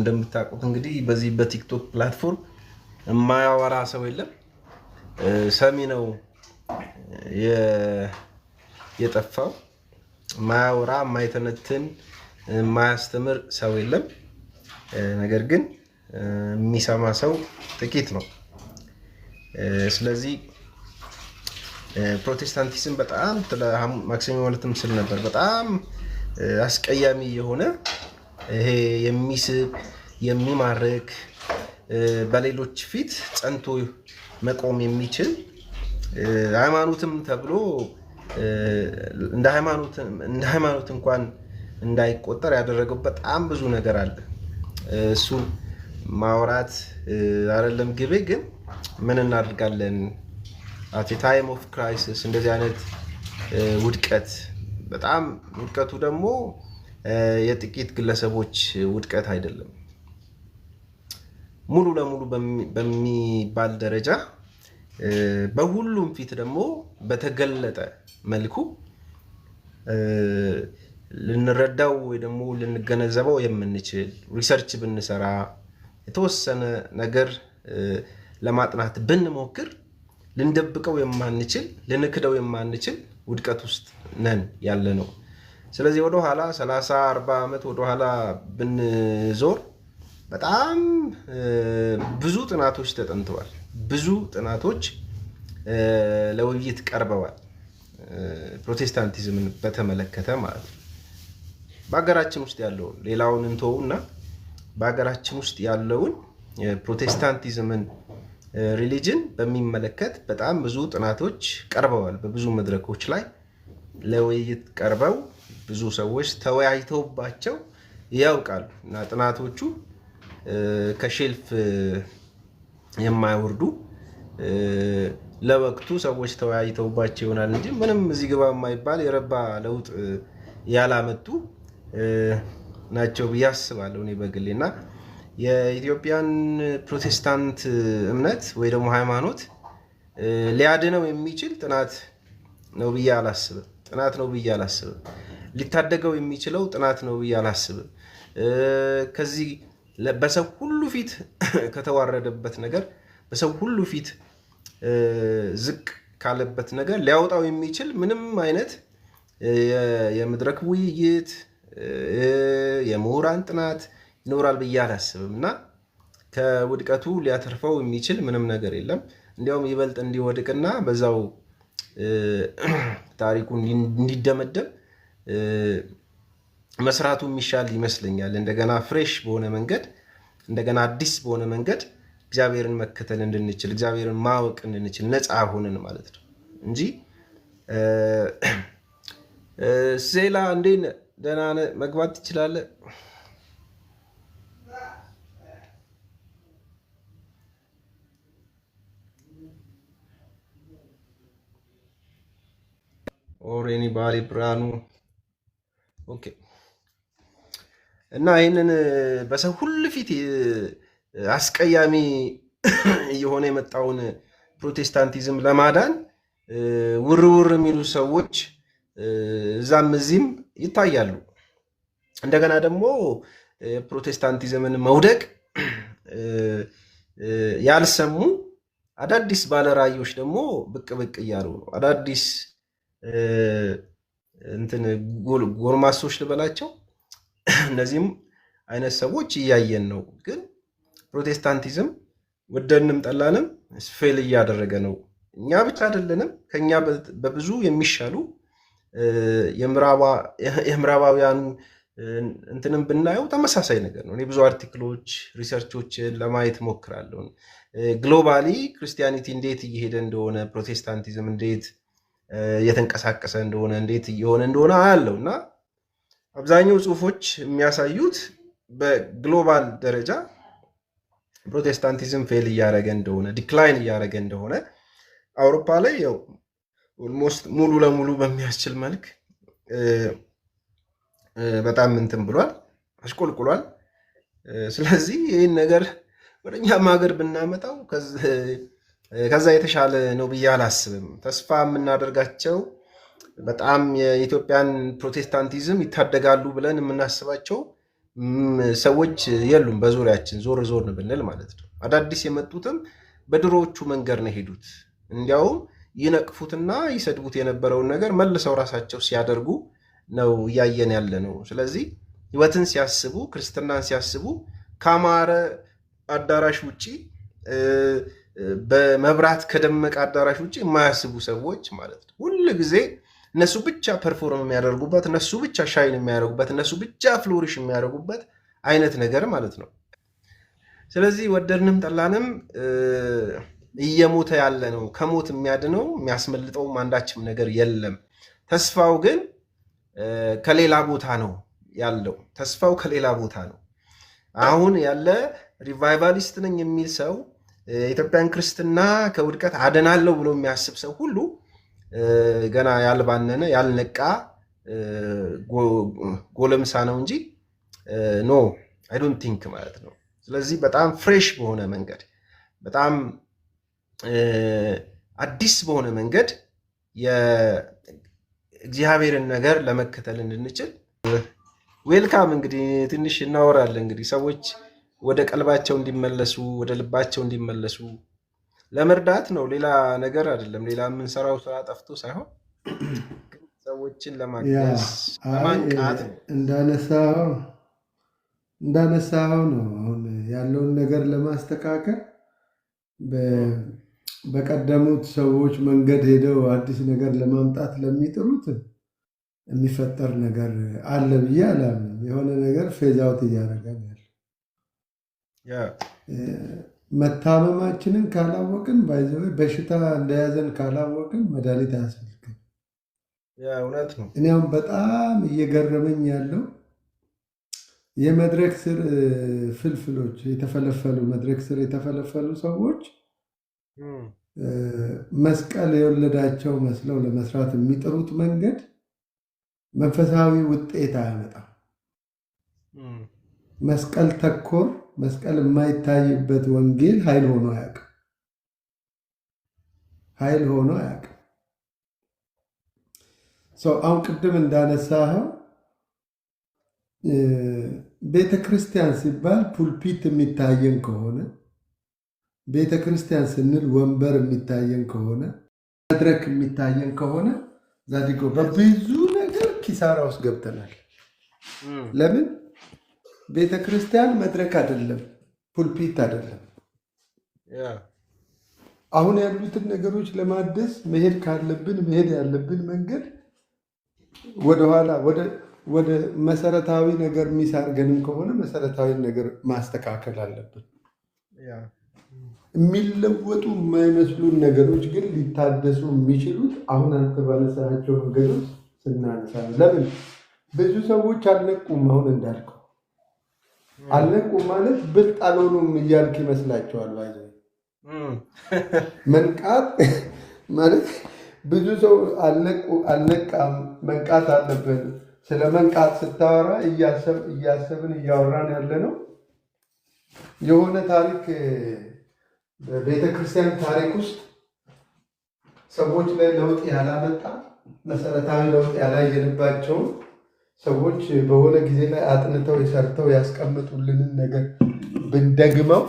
እንደምታውቁት እንግዲህ በዚህ በቲክቶክ ፕላትፎርም የማያወራ ሰው የለም። ሰሚ ነው የጠፋው። ማያወራ፣ ማይተነትን፣ ማያስተምር ሰው የለም። ነገር ግን የሚሰማ ሰው ጥቂት ነው። ስለዚህ ፕሮቴስታንቲዝም በጣም ማክሰኞ ማለትም ስል ነበር በጣም አስቀያሚ የሆነ ይሄ የሚስብ የሚማርክ በሌሎች ፊት ጸንቶ መቆም የሚችል ሃይማኖትም ተብሎ እንደ ሃይማኖት እንኳን እንዳይቆጠር ያደረገው በጣም ብዙ ነገር አለ። እሱን ማውራት አይደለም ግቤ። ግን ምን እናደርጋለን? አት ታይም ኦፍ ክራይሲስ እንደዚህ አይነት ውድቀት፣ በጣም ውድቀቱ ደግሞ የጥቂት ግለሰቦች ውድቀት አይደለም። ሙሉ ለሙሉ በሚባል ደረጃ በሁሉም ፊት ደግሞ በተገለጠ መልኩ ልንረዳው ወይ ደግሞ ልንገነዘበው የምንችል ሪሰርች ብንሰራ የተወሰነ ነገር ለማጥናት ብንሞክር ልንደብቀው የማንችል ልንክደው የማንችል ውድቀት ውስጥ ነን ያለ ነው። ስለዚህ ወደ ኋላ 30-40 ዓመት ወደ ኋላ ብንዞር በጣም ብዙ ጥናቶች ተጠንተዋል። ብዙ ጥናቶች ለውይይት ቀርበዋል። ፕሮቴስታንቲዝምን በተመለከተ ማለት ነው። በሀገራችን ውስጥ ያለውን ሌላውን እንተውና በሀገራችን ውስጥ ያለውን ፕሮቴስታንቲዝምን ሪሊጅን በሚመለከት በጣም ብዙ ጥናቶች ቀርበዋል። በብዙ መድረኮች ላይ ለውይይት ቀርበው ብዙ ሰዎች ተወያይተውባቸው ያውቃሉ እና ጥናቶቹ ከሼልፍ የማይወርዱ ለወቅቱ ሰዎች ተወያይተውባቸው ይሆናል እንጂ ምንም እዚህ ግባ የማይባል የረባ ለውጥ ያላመጡ ናቸው ብዬ አስባለሁ እኔ በግሌ። እና የኢትዮጵያን ፕሮቴስታንት እምነት ወይ ደግሞ ሃይማኖት ሊያድነው የሚችል ጥናት ነው ብዬ አላስብም። ሊታደገው የሚችለው ጥናት ነው ብዬ አላስብም። ከዚህ በሰው ሁሉ ፊት ከተዋረደበት ነገር፣ በሰው ሁሉ ፊት ዝቅ ካለበት ነገር ሊያወጣው የሚችል ምንም አይነት የመድረክ ውይይት፣ የምሁራን ጥናት ይኖራል ብዬ አላስብም እና ከውድቀቱ ሊያተርፈው የሚችል ምንም ነገር የለም። እንዲያውም ይበልጥ እንዲወድቅና በዛው ታሪኩ እንዲደመደም መስራቱ የሚሻል ይመስለኛል። እንደገና ፍሬሽ በሆነ መንገድ፣ እንደገና አዲስ በሆነ መንገድ እግዚአብሔርን መከተል እንድንችል፣ እግዚአብሔርን ማወቅ እንድንችል ነፃ ሆነን ማለት ነው እንጂ ሴላ እንዴት ደህና ነህ? መግባት ትችላለህ። ኦሬኒ ባሪ ብርሃኑ ኦኬ። እና ይህንን በሰው ሁሉ ፊት አስቀያሚ እየሆነ የመጣውን ፕሮቴስታንቲዝም ለማዳን ውርውር የሚሉ ሰዎች እዛም እዚህም ይታያሉ። እንደገና ደግሞ ፕሮቴስታንቲዝምን መውደቅ ያልሰሙ አዳዲስ ባለራእዮች ደግሞ ብቅ ብቅ እያሉ ነው። አዳዲስ ጎርማሶች ልበላቸው። እነዚህም አይነት ሰዎች እያየን ነው። ግን ፕሮቴስታንቲዝም ወደንም ጠላንም ፌል እያደረገ ነው። እኛ ብቻ አይደለንም። ከኛ በብዙ የሚሻሉ የምዕራባውያኑ እንትንም ብናየው ተመሳሳይ ነገር ነው። እኔ ብዙ አርቲክሎች፣ ሪሰርቾችን ለማየት ሞክራለሁ። ግሎባሊ ክርስቲያኒቲ እንዴት እየሄደ እንደሆነ፣ ፕሮቴስታንቲዝም እንዴት እየተንቀሳቀሰ እንደሆነ፣ እንዴት እየሆነ እንደሆነ አያለው እና አብዛኛው ጽሁፎች የሚያሳዩት በግሎባል ደረጃ ፕሮቴስታንቲዝም ፌል እያደረገ እንደሆነ፣ ዲክላይን እያደረገ እንደሆነ፣ አውሮፓ ላይ ያው ኦልሞስት ሙሉ ለሙሉ በሚያስችል መልክ በጣም እንትን ብሏል፣ አሽቆልቁሏል። ስለዚህ ይህን ነገር ወደ እኛም ሀገር ብናመጣው ከዛ የተሻለ ነው ብዬ አላስብም። ተስፋ የምናደርጋቸው በጣም የኢትዮጵያን ፕሮቴስታንቲዝም ይታደጋሉ ብለን የምናስባቸው ሰዎች የሉም በዙሪያችን ዞር ዞር ብንል ማለት ነው። አዳዲስ የመጡትም በድሮዎቹ መንገድ ነው ሄዱት። እንዲያውም ይነቅፉትና ይሰድቡት የነበረውን ነገር መልሰው ራሳቸው ሲያደርጉ ነው እያየን ያለ ነው። ስለዚህ ህይወትን ሲያስቡ፣ ክርስትናን ሲያስቡ ካማረ አዳራሽ ውጪ በመብራት ከደመቀ አዳራሽ ውጭ የማያስቡ ሰዎች ማለት ነው። ሁል ጊዜ እነሱ ብቻ ፐርፎርም የሚያደርጉበት፣ እነሱ ብቻ ሻይን የሚያደርጉበት፣ እነሱ ብቻ ፍሎሪሽ የሚያደርጉበት አይነት ነገር ማለት ነው። ስለዚህ ወደድንም ጠላንም እየሞተ ያለ ነው። ከሞት የሚያድነው የሚያስመልጠውም አንዳችም ነገር የለም። ተስፋው ግን ከሌላ ቦታ ነው ያለው። ተስፋው ከሌላ ቦታ ነው። አሁን ያለ ሪቫይቫሊስት ነኝ የሚል ሰው የኢትዮጵያን ክርስትና ከውድቀት አድናለሁ ብሎ የሚያስብ ሰው ሁሉ ገና ያልባነነ ያልነቃ ጎለምሳ ነው እንጂ ኖ አይ ዶንት ቲንክ ማለት ነው። ስለዚህ በጣም ፍሬሽ በሆነ መንገድ በጣም አዲስ በሆነ መንገድ የእግዚአብሔርን ነገር ለመከተል እንድንችል ዌልካም። እንግዲህ ትንሽ እናወራለን። እንግዲህ ሰዎች ወደ ቀልባቸው እንዲመለሱ ወደ ልባቸው እንዲመለሱ ለመርዳት ነው። ሌላ ነገር አይደለም። ሌላ የምንሰራው ስራ ጠፍቶ ሳይሆን ሰዎችን ለማገዝ ለማንቃት ነው። እንዳነሳው ነው። አሁን ያለውን ነገር ለማስተካከል በቀደሙት ሰዎች መንገድ ሄደው አዲስ ነገር ለማምጣት ለሚጥሩት የሚፈጠር ነገር አለ ብዬ አላምንም። የሆነ ነገር ፌዝ አውት እያደረገ ነው ያለው። መታመማችንን ካላወቅን በሽታ እንደያዘን ካላወቅን መድኃኒት አያስፈልግም። እውነት ነው። እኔም በጣም እየገረመኝ ያለው የመድረክ ስር ፍልፍሎች የተፈለፈሉ መድረክ ስር የተፈለፈሉ ሰዎች መስቀል የወለዳቸው መስለው ለመስራት የሚጥሩት መንገድ መንፈሳዊ ውጤት አያመጣም። መስቀል ተኮር መስቀል የማይታይበት ወንጌል ኃይል ሆኖ አያውቅም። ኃይል ሆኖ አያውቅም። አሁን ቅድም እንዳነሳኸው ቤተ ክርስቲያን ሲባል ፑልፒት የሚታየን ከሆነ ቤተ ክርስቲያን ስንል ወንበር የሚታየን ከሆነ መድረክ የሚታየን ከሆነ ዛዲጎ በብዙ ነገር ኪሳራ ውስጥ ገብተናል። ለምን? ቤተ ክርስቲያን መድረክ አይደለም፣ ፑልፒት አይደለም። አሁን ያሉትን ነገሮች ለማደስ መሄድ ካለብን መሄድ ያለብን መንገድ ወደኋላ ወደ መሰረታዊ ነገር የሚሳርገንም ከሆነ መሰረታዊ ነገር ማስተካከል አለብን። የሚለወጡ የማይመስሉን ነገሮች ግን ሊታደሱ የሚችሉት አሁን አንተ ባነሳቸው መንገዶች ስናነሳ፣ ለምን ብዙ ሰዎች አልነቁም? አሁን እንዳልከው አልነቁም ማለት ብልጥ አልሆኑም እያልክ ይመስላቸዋል። መንቃት ማለት ብዙ ሰው አልነቃም፣ መንቃት አለብን። ስለ መንቃት ስታወራ እያሰብን እያወራን ያለ ነው። የሆነ ታሪክ በቤተክርስቲያን ታሪክ ውስጥ ሰዎች ላይ ለውጥ ያላመጣ መሰረታዊ ለውጥ ያላየንባቸውን ሰዎች በሆነ ጊዜ ላይ አጥንተው የሰርተው ያስቀምጡልንን ነገር ብንደግመው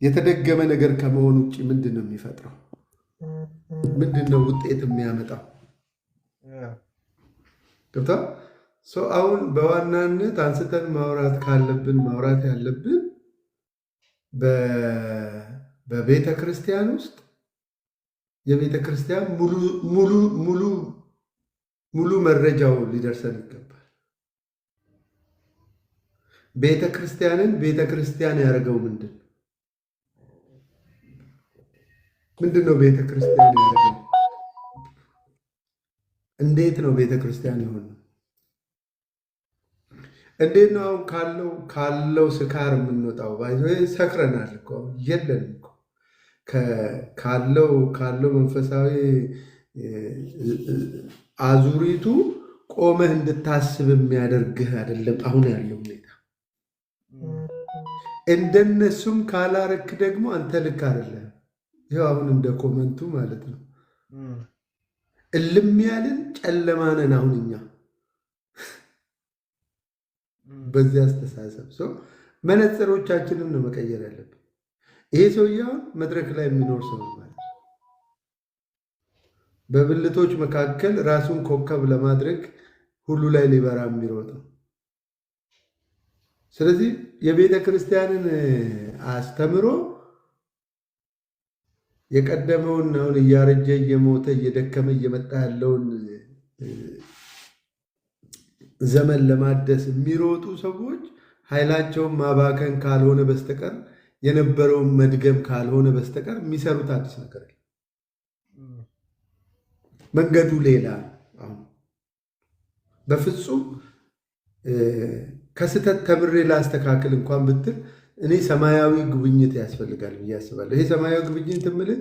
የተደገመ ነገር ከመሆኑ ውጭ ምንድን ነው የሚፈጥረው? ምንድን ነው ውጤት የሚያመጣው? ገብታ አሁን በዋናነት አንስተን ማውራት ካለብን ማውራት ያለብን በቤተ ክርስቲያን ውስጥ የቤተ ክርስቲያን ሙሉ መረጃው ሊደርሰን ይገባል። ቤተ ክርስቲያንን ቤተ ክርስቲያን ያደረገው ምንድን ነው? ቤተ ክርስቲያን ያደረገው እንዴት ነው? ቤተ ክርስቲያን የሆነው እንዴት ነው? አሁን ካለው ስካር የምንወጣው ሰክረናል እኮ የለንም እኮ ካለው መንፈሳዊ አዙሪቱ ቆመህ እንድታስብ የሚያደርግህ አይደለም አሁን ያለው ሁኔታ። እንደነሱም ካላረክ ደግሞ አንተ ልክ አይደለም። ይኸው አሁን እንደ ኮመንቱ ማለት ነው እልም ያልን ጨለማ ነን አሁን እኛ። በዚህ አስተሳሰብ ሰው መነጽሮቻችንን ነው መቀየር ያለብን። ይሄ ሰውዬው መድረክ ላይ የሚኖር ሰው ማለት በብልቶች መካከል ራሱን ኮከብ ለማድረግ ሁሉ ላይ ሊበራ የሚሮጥ ነው። ስለዚህ የቤተ ክርስቲያንን አስተምሮ የቀደመውን አሁን እያረጀ እየሞተ እየደከመ እየመጣ ያለውን ዘመን ለማደስ የሚሮጡ ሰዎች ኃይላቸውን ማባከን ካልሆነ በስተቀር የነበረውን መድገም ካልሆነ በስተቀር የሚሰሩት አዲስ ነገር የለም። መንገዱ ሌላ ነው። በፍጹም ከስህተት ተምሬ ላስተካክል እንኳን ብትል እኔ ሰማያዊ ጉብኝት ያስፈልጋል ብዬ አስባለሁ። ይሄ ሰማያዊ ጉብኝት የምልህ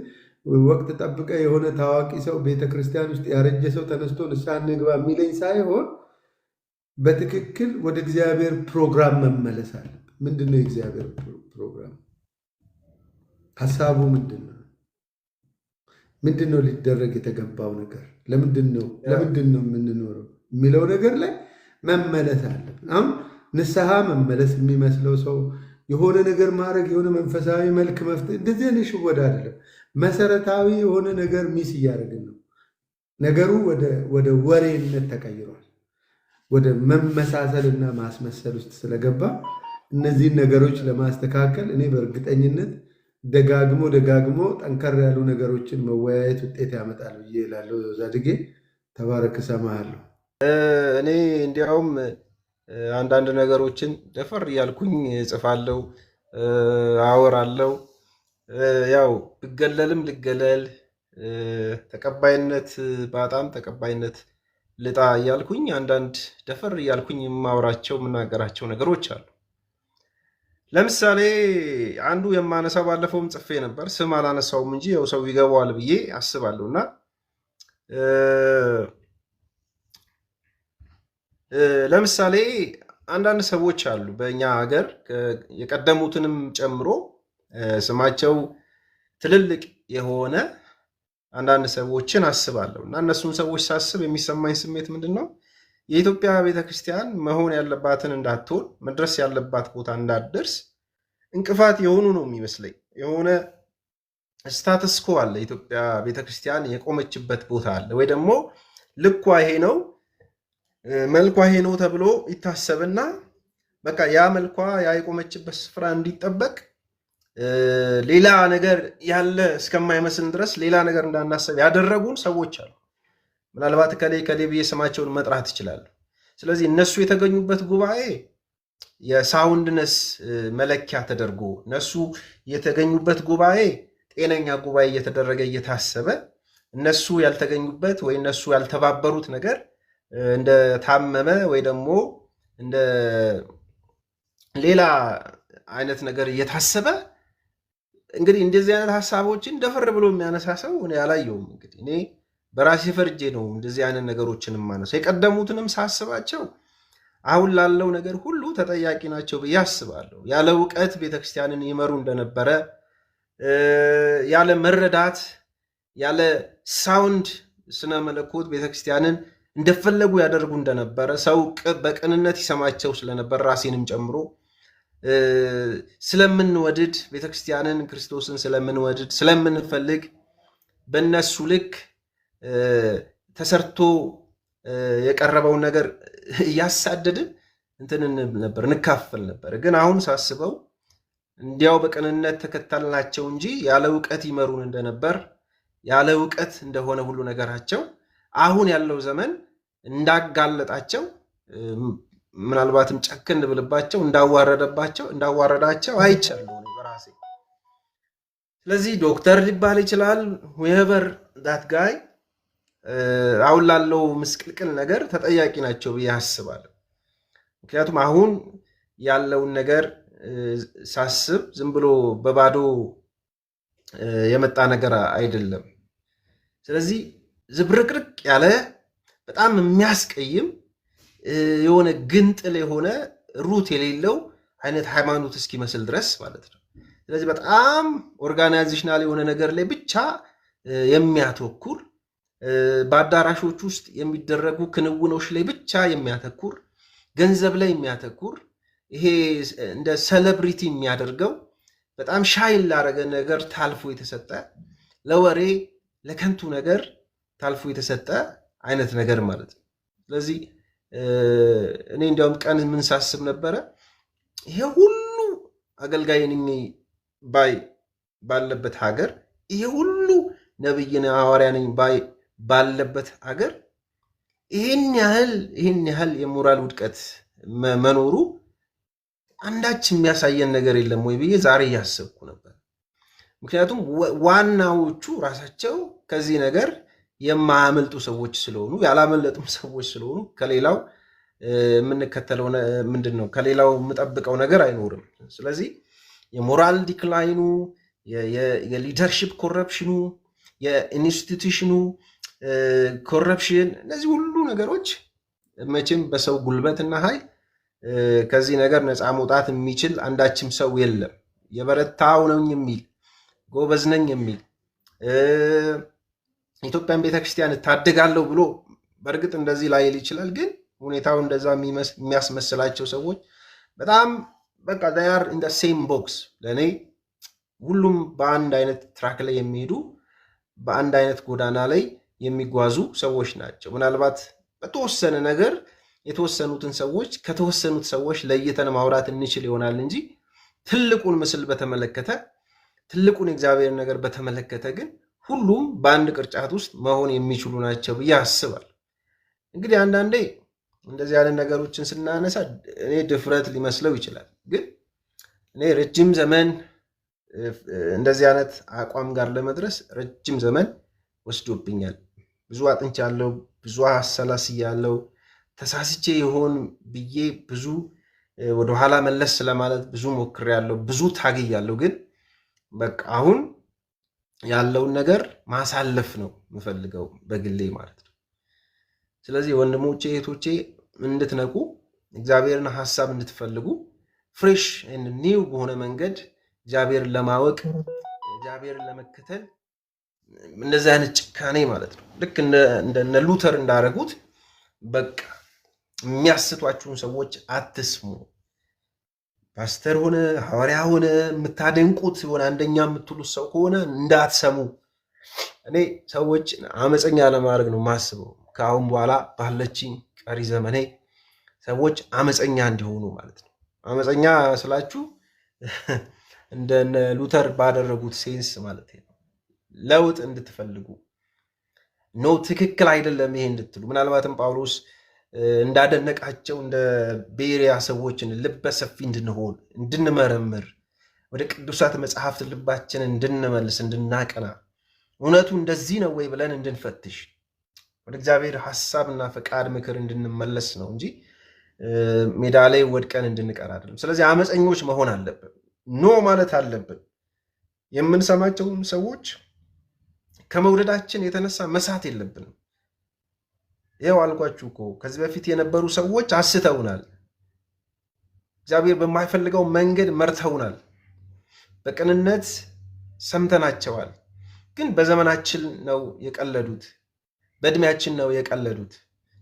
ወቅት ጠብቀ የሆነ ታዋቂ ሰው ቤተክርስቲያን ውስጥ ያረጀ ሰው ተነስቶ ንስሐ እንግባ የሚለኝ ሳይሆን በትክክል ወደ እግዚአብሔር ፕሮግራም መመለስ አለ። ምንድን ነው የእግዚአብሔር ፕሮግራም? ሀሳቡ ምንድን ነው? ምንድን ነው ሊደረግ የተገባው ነገር? ለምንድን ነው የምንኖረው የሚለው ነገር ላይ መመለስ አለብን። አሁን ንስሐ መመለስ የሚመስለው ሰው የሆነ ነገር ማድረግ የሆነ መንፈሳዊ መልክ መፍጠር እንደዚህ አይነት ሽወዳ አይደለም። መሰረታዊ የሆነ ነገር ሚስ እያደረግን ነው። ነገሩ ወደ ወሬነት ተቀይሯል። ወደ መመሳሰልና ማስመሰል ውስጥ ስለገባ እነዚህን ነገሮች ለማስተካከል እኔ በእርግጠኝነት ደጋግሞ ጠንከር ያሉ ነገሮችን መወያየት ውጤት ያመጣል ብዬ እላለሁ። ዛድጌ ተባረክ፣ እሰማሃለሁ። እኔ እንዲያውም አንዳንድ ነገሮችን ደፈር እያልኩኝ እጽፋለሁ፣ አወራለሁ። ያው ብገለልም ልገለል፣ ተቀባይነት በጣም ተቀባይነት ልጣ እያልኩኝ አንዳንድ ደፈር እያልኩኝ የማወራቸው የምናገራቸው ነገሮች አሉ። ለምሳሌ አንዱ የማነሳው ባለፈውም ጽፌ ነበር፣ ስም አላነሳውም እንጂ ያው ሰው ይገባዋል ብዬ አስባለሁ እና ለምሳሌ አንዳንድ ሰዎች አሉ በእኛ ሀገር የቀደሙትንም ጨምሮ ስማቸው ትልልቅ የሆነ አንዳንድ ሰዎችን አስባለሁ እና እነሱን ሰዎች ሳስብ የሚሰማኝ ስሜት ምንድን ነው? የኢትዮጵያ ቤተክርስቲያን መሆን ያለባትን እንዳትሆን፣ መድረስ ያለባት ቦታ እንዳትደርስ እንቅፋት የሆኑ ነው የሚመስለኝ። የሆነ ስታተስ ኮ አለ፣ የኢትዮጵያ ቤተክርስቲያን የቆመችበት ቦታ አለ፣ ወይ ደግሞ ልኳ ይሄ ነው መልኳ ይሄ ነው ተብሎ ይታሰብና በቃ ያ መልኳ ያ የቆመችበት ስፍራ እንዲጠበቅ ሌላ ነገር ያለ እስከማይመስል ድረስ ሌላ ነገር እንዳናሰብ ያደረጉን ሰዎች አሉ። ምናልባት ከሌ ብዬ ስማቸውን መጥራት ይችላሉ። ስለዚህ እነሱ የተገኙበት ጉባኤ የሳውንድነስ መለኪያ ተደርጎ እነሱ የተገኙበት ጉባኤ ጤነኛ ጉባኤ እየተደረገ እየታሰበ እነሱ ያልተገኙበት ወይ እነሱ ያልተባበሩት ነገር እንደ ታመመ ወይ ደግሞ እንደ ሌላ አይነት ነገር እየታሰበ እንግዲህ እንደዚህ አይነት ሀሳቦችን ደፈር ብሎ የሚያነሳ ሰው እኔ አላየውም። እንግዲህ እኔ በራሴ ፈርጄ ነው እንደዚህ አይነት ነገሮችን ማነሳ። የቀደሙትንም ሳስባቸው አሁን ላለው ነገር ሁሉ ተጠያቂ ናቸው ብዬ አስባለሁ። ያለ እውቀት ቤተክርስቲያንን ይመሩ እንደነበረ፣ ያለ መረዳት፣ ያለ ሳውንድ ስነ መለኮት ቤተክርስቲያንን እንደፈለጉ ያደርጉ እንደነበረ፣ ሰው በቅንነት ይሰማቸው ስለነበር ራሴንም ጨምሮ ስለምንወድድ ቤተክርስቲያንን ክርስቶስን ስለምንወድድ ስለምንፈልግ በእነሱ ልክ ተሰርቶ የቀረበውን ነገር እያሳደድን እንትን ነበር እንካፈል ነበር። ግን አሁን ሳስበው እንዲያው በቅንነት ተከታልናቸው እንጂ ያለ እውቀት ይመሩን እንደነበር ያለ እውቀት እንደሆነ ሁሉ ነገራቸው አሁን ያለው ዘመን እንዳጋለጣቸው ምናልባትም ጨክን ብልባቸው እንዳዋረዳቸው አይቻለሁ በራሴ። ስለዚህ ዶክተር ሊባል ይችላል whoever that guy አሁን ላለው ምስቅልቅል ነገር ተጠያቂ ናቸው ብዬ አስባለሁ። ምክንያቱም አሁን ያለውን ነገር ሳስብ ዝም ብሎ በባዶ የመጣ ነገር አይደለም። ስለዚህ ዝብርቅርቅ ያለ በጣም የሚያስቀይም የሆነ ግንጥል የሆነ ሩት የሌለው አይነት ሃይማኖት እስኪመስል ድረስ ማለት ነው። ስለዚህ በጣም ኦርጋናይዜሽናል የሆነ ነገር ላይ ብቻ የሚያተኩር በአዳራሾች ውስጥ የሚደረጉ ክንውኖች ላይ ብቻ የሚያተኩር ገንዘብ ላይ የሚያተኩር ይሄ እንደ ሴሌብሪቲ የሚያደርገው በጣም ሻይል ላረገ ነገር ታልፎ የተሰጠ ለወሬ ለከንቱ ነገር ታልፎ የተሰጠ አይነት ነገር ማለት ነው። ስለዚህ እኔ እንዲያውም ቀን ምን ሳስብ ነበረ፣ ይሄ ሁሉ አገልጋይ ነኝ ባይ ባለበት ሀገር፣ ይሄ ሁሉ ነብይ ነኝ ሐዋርያ ነኝ ባይ ባለበት ሀገር ይሄን ያህል የሞራል ውድቀት መኖሩ አንዳች የሚያሳየን ነገር የለም ወይ ብዬ ዛሬ እያሰብኩ ነበር። ምክንያቱም ዋናዎቹ ራሳቸው ከዚህ ነገር የማያመልጡ ሰዎች ስለሆኑ፣ ያላመለጡም ሰዎች ስለሆኑ ከሌላው የምንከተለው ምንድን ነው? ከሌላው የምጠብቀው ነገር አይኖርም። ስለዚህ የሞራል ዲክላይኑ፣ የሊደርሺፕ ኮረፕሽኑ፣ የኢንስቲቱሽኑ ኮረፕሽን፣ እነዚህ ሁሉ ነገሮች መቼም በሰው ጉልበትና ኃይል ከዚህ ነገር ነፃ መውጣት የሚችል አንዳችም ሰው የለም። የበረታው ነኝ የሚል ጎበዝ ነኝ የሚል ኢትዮጵያን ቤተክርስቲያን እታደጋለሁ ብሎ በእርግጥ እንደዚህ ላይል ይችላል። ግን ሁኔታው እንደዛ የሚያስመስላቸው ሰዎች በጣም በቃ ዳያር ኢን ሴም ቦክስ። ለእኔ ሁሉም በአንድ አይነት ትራክ ላይ የሚሄዱ በአንድ አይነት ጎዳና ላይ የሚጓዙ ሰዎች ናቸው። ምናልባት በተወሰነ ነገር የተወሰኑትን ሰዎች ከተወሰኑት ሰዎች ለይተን ማውራት እንችል ይሆናል እንጂ ትልቁን ምስል በተመለከተ ትልቁን የእግዚአብሔር ነገር በተመለከተ ግን ሁሉም በአንድ ቅርጫት ውስጥ መሆን የሚችሉ ናቸው ብዬ አስባለሁ። እንግዲህ አንዳንዴ እንደዚህ ያለ ነገሮችን ስናነሳ እኔ ድፍረት ሊመስለው ይችላል። ግን እኔ ረጅም ዘመን እንደዚህ አይነት አቋም ጋር ለመድረስ ረጅም ዘመን ወስዶብኛል። ብዙ አጥንቻለሁ፣ ብዙ አሰላስያለሁ። ተሳስቼ ይሆን ብዬ ብዙ ወደኋላ መለስ ስለማለት ብዙ ሞክሬያለሁ፣ ብዙ ታግያለሁ። ግን በቃ አሁን ያለውን ነገር ማሳለፍ ነው የምፈልገው በግሌ ማለት ነው። ስለዚህ ወንድሞቼ እህቶቼ እንድትነቁ፣ እግዚአብሔርን ሀሳብ እንድትፈልጉ፣ ፍሬሽ ኒው በሆነ መንገድ እግዚአብሔርን ለማወቅ እግዚአብሔርን ለመከተል እንደዚህ አይነት ጭካኔ ማለት ነው ልክ እንደ ሉተር እንዳደረጉት በቃ የሚያስቷችሁን ሰዎች አትስሙ። ፓስተር ሆነ ሐዋርያ ሆነ የምታደንቁት ሆነ አንደኛ የምትሉት ሰው ከሆነ እንዳትሰሙ። እኔ ሰዎች አመፀኛ ለማድረግ ነው ማስበው። ከአሁን በኋላ ባለችኝ ቀሪ ዘመኔ ሰዎች አመፀኛ እንዲሆኑ ማለት ነው። አመፀኛ ስላችሁ እንደነ ሉተር ባደረጉት ሴንስ ማለት ነው። ለውጥ እንድትፈልጉ ነው፣ ትክክል አይደለም ይሄ እንድትሉ። ምናልባትም ጳውሎስ እንዳደነቃቸው እንደ ቤሪያ ሰዎችን ልበ ሰፊ እንድንሆን፣ እንድንመረምር፣ ወደ ቅዱሳት መጽሐፍት ልባችንን እንድንመልስ፣ እንድናቀና፣ እውነቱ እንደዚህ ነው ወይ ብለን እንድንፈትሽ፣ ወደ እግዚአብሔር ሐሳብና ፈቃድ ምክር እንድንመለስ ነው እንጂ ሜዳ ላይ ወድቀን እንድንቀር አይደለም። ስለዚህ አመፀኞች መሆን አለብን፣ ኖ ማለት አለብን። የምንሰማቸውን ሰዎች ከመውደዳችን የተነሳ መሳት የለብንም። ይኸው አልኳችሁ እኮ ከዚህ በፊት የነበሩ ሰዎች አስተውናል። እግዚአብሔር በማይፈልገው መንገድ መርተውናል። በቅንነት ሰምተናቸዋል። ግን በዘመናችን ነው የቀለዱት፣ በእድሜያችን ነው የቀለዱት።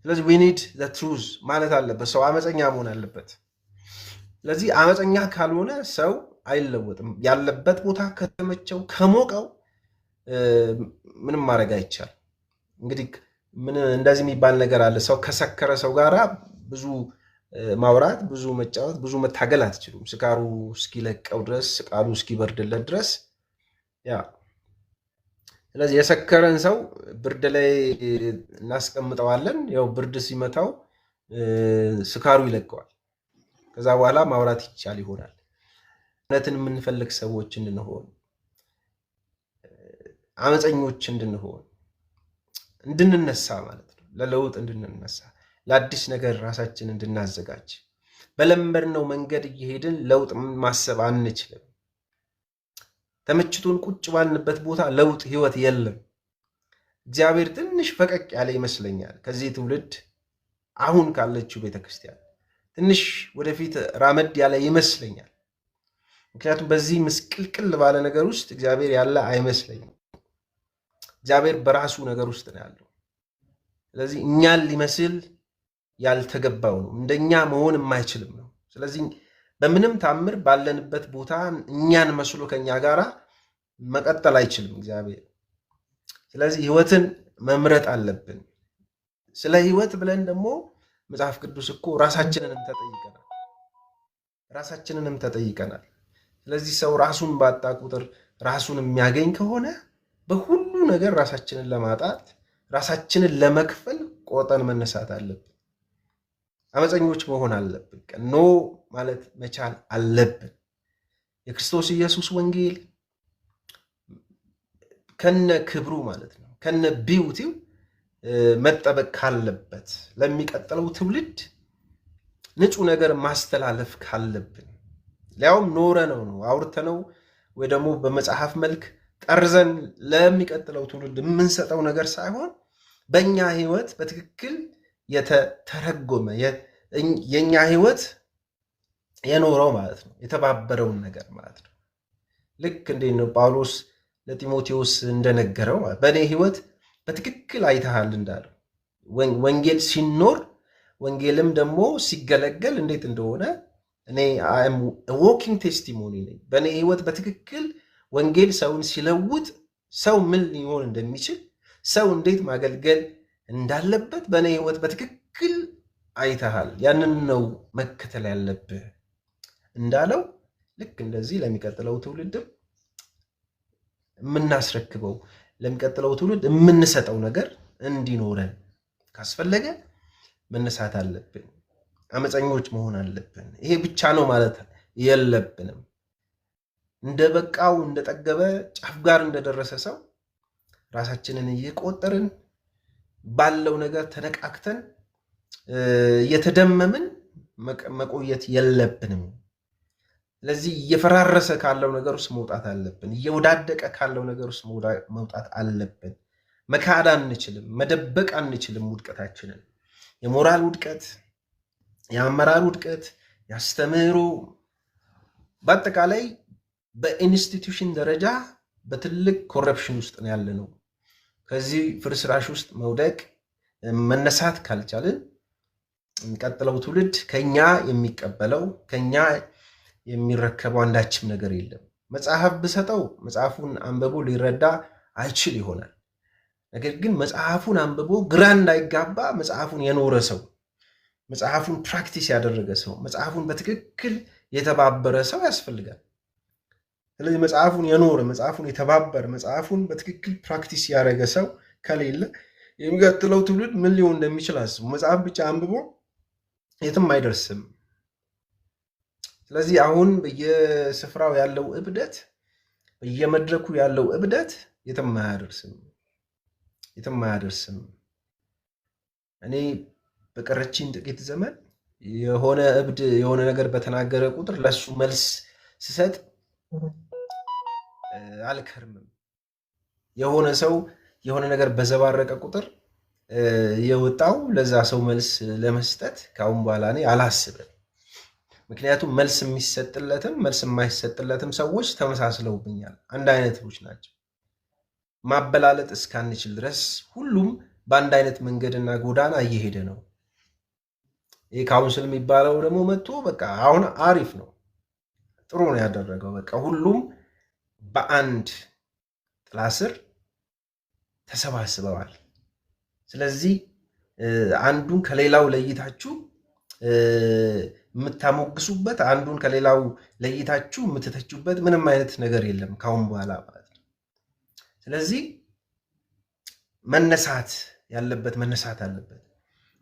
ስለዚህ we need the truth ማለት አለበት። ሰው አመፀኛ መሆን አለበት። ስለዚህ አመፀኛ ካልሆነ ሰው አይለወጥም። ያለበት ቦታ ከተመቸው ከሞቀው ምንም ማድረግ አይቻል። እንግዲህ ምን እንደዚህ የሚባል ነገር አለ። ሰው ከሰከረ ሰው ጋራ ብዙ ማውራት፣ ብዙ መጫወት፣ ብዙ መታገል አትችሉም። ስካሩ እስኪለቀው ድረስ፣ ስቃሉ እስኪበርድለት ድረስ ያ። ስለዚህ የሰከረን ሰው ብርድ ላይ እናስቀምጠዋለን። ያው ብርድ ሲመታው ስካሩ ይለቀዋል። ከዛ በኋላ ማውራት ይቻል ይሆናል። እውነትን የምንፈልግ ሰዎች እንድንሆን፣ አመፀኞች እንድንሆን፣ እንድንነሳ ማለት ነው። ለለውጥ እንድንነሳ፣ ለአዲስ ነገር ራሳችን እንድናዘጋጅ። በለመድነው መንገድ እየሄድን ለውጥ ማሰብ አንችልም። ተመችቶን ቁጭ ባልንበት ቦታ ለውጥ ህይወት የለም። እግዚአብሔር ትንሽ ፈቀቅ ያለ ይመስለኛል ከዚህ ትውልድ፣ አሁን ካለችው ቤተክርስቲያን ትንሽ ወደፊት ራመድ ያለ ይመስለኛል። ምክንያቱም በዚህ ምስቅልቅል ባለ ነገር ውስጥ እግዚአብሔር ያለ አይመስለኝም። እግዚአብሔር በራሱ ነገር ውስጥ ነው ያለው። ስለዚህ እኛን ሊመስል ያልተገባው ነው። እንደኛ መሆን የማይችልም ነው። ስለዚህ በምንም ታምር ባለንበት ቦታ እኛን መስሎ ከኛ ጋር መቀጠል አይችልም እግዚአብሔር። ስለዚህ ህይወትን መምረጥ አለብን። ስለ ህይወት ብለን ደግሞ መጽሐፍ ቅዱስ እኮ ራሳችንንም ተጠይቀናል። ስለዚህ ሰው ራሱን ባጣ ቁጥር ራሱን የሚያገኝ ከሆነ በሁሉ ነገር ራሳችንን ለማጣት ራሳችንን ለመክፈል ቆርጠን መነሳት አለብን። አመፀኞች መሆን አለብን። ኖ ማለት መቻል አለብን። የክርስቶስ ኢየሱስ ወንጌል ከነ ክብሩ ማለት ነው ከነ ቢውቲው መጠበቅ ካለበት ለሚቀጥለው ትውልድ ንጹህ ነገር ማስተላለፍ ካለብን ሊያውም ኖረ ነው አውርተነው ወይ ደግሞ በመጽሐፍ መልክ ጠርዘን ለሚቀጥለው ትውልድ የምንሰጠው ነገር ሳይሆን በእኛ ህይወት በትክክል የተተረጎመ የእኛ ህይወት የኖረው ማለት ነው የተባበረውን ነገር ማለት ነው። ልክ እንዴት ነው ጳውሎስ ለጢሞቴዎስ እንደነገረው በእኔ ህይወት በትክክል አይተሃል እንዳለው ወንጌል ሲኖር ወንጌልም ደግሞ ሲገለገል እንዴት እንደሆነ እኔ ዎኪንግ ቴስቲሞኒ ነኝ። በእኔ ህይወት በትክክል ወንጌል ሰውን ሲለውጥ ሰው ምን ሊሆን እንደሚችል ሰው እንዴት ማገልገል እንዳለበት በእኔ ህይወት በትክክል አይተሃል። ያንን ነው መከተል ያለብህ እንዳለው ልክ እንደዚህ ለሚቀጥለው ትውልድም የምናስረክበው ለሚቀጥለው ትውልድ የምንሰጠው ነገር እንዲኖረን ካስፈለገ መነሳት አለብን። አመፀኞች መሆን አለብን። ይሄ ብቻ ነው ማለት የለብንም። እንደ በቃው እንደጠገበ ጫፍ ጋር እንደደረሰ ሰው ራሳችንን እየቆጠርን ባለው ነገር ተነቃክተን እየተደመምን መቆየት የለብንም። ስለዚህ እየፈራረሰ ካለው ነገር ውስጥ መውጣት አለብን። እየወዳደቀ ካለው ነገር ውስጥ መውጣት አለብን። መካድ አንችልም፣ መደበቅ አንችልም ውድቀታችንን። የሞራል ውድቀት፣ የአመራር ውድቀት፣ ያስተምህሮ በአጠቃላይ በኢንስቲትዩሽን ደረጃ በትልቅ ኮረፕሽን ውስጥ ነው ያለ ነው። ከዚህ ፍርስራሽ ውስጥ መውደቅ መነሳት ካልቻልን የሚቀጥለው ትውልድ ከኛ የሚቀበለው ከኛ የሚረከበው አንዳችም ነገር የለም። መጽሐፍ ብሰጠው መጽሐፉን አንብቦ ሊረዳ አይችል ይሆናል። ነገር ግን መጽሐፉን አንብቦ ግራ እንዳይጋባ መጽሐፉን የኖረ ሰው፣ መጽሐፉን ፕራክቲስ ያደረገ ሰው፣ መጽሐፉን በትክክል የተባበረ ሰው ያስፈልጋል። ስለዚህ መጽሐፉን የኖረ መጽሐፉን የተባበረ መጽሐፉን በትክክል ፕራክቲስ ያደረገ ሰው ከሌለ የሚቀጥለው ትውልድ ምን ሊሆን እንደሚችል አስቡ። መጽሐፍ ብቻ አንብቦ የትም አይደርስም። ስለዚህ አሁን በየስፍራው ያለው እብደት፣ በየመድረኩ ያለው እብደት የትም አያደርስም። እኔ በቀረችኝ ጥቂት ዘመን የሆነ እብድ የሆነ ነገር በተናገረ ቁጥር ለሱ መልስ ስሰጥ አልከርምም። የሆነ ሰው የሆነ ነገር በዘባረቀ ቁጥር የወጣው ለዛ ሰው መልስ ለመስጠት ከአሁን በኋላ እኔ አላስብም። ምክንያቱም መልስ የሚሰጥለትም መልስ የማይሰጥለትም ሰዎች ተመሳስለውብኛል፣ አንድ አይነቶች ናቸው። ማበላለጥ እስካንችል ድረስ ሁሉም በአንድ አይነት መንገድና ጎዳና እየሄደ ነው። ይህ ካውንስል የሚባለው ደግሞ መጥቶ በቃ አሁን አሪፍ ነው፣ ጥሩ ነው ያደረገው። በቃ ሁሉም በአንድ ጥላ ስር ተሰባስበዋል። ስለዚህ አንዱን ከሌላው ለይታችሁ የምታሞግሱበት፣ አንዱን ከሌላው ለይታችሁ የምትተቹበት ምንም አይነት ነገር የለም ካሁን በኋላ ማለት ነው። ስለዚህ መነሳት ያለበት መነሳት አለበት።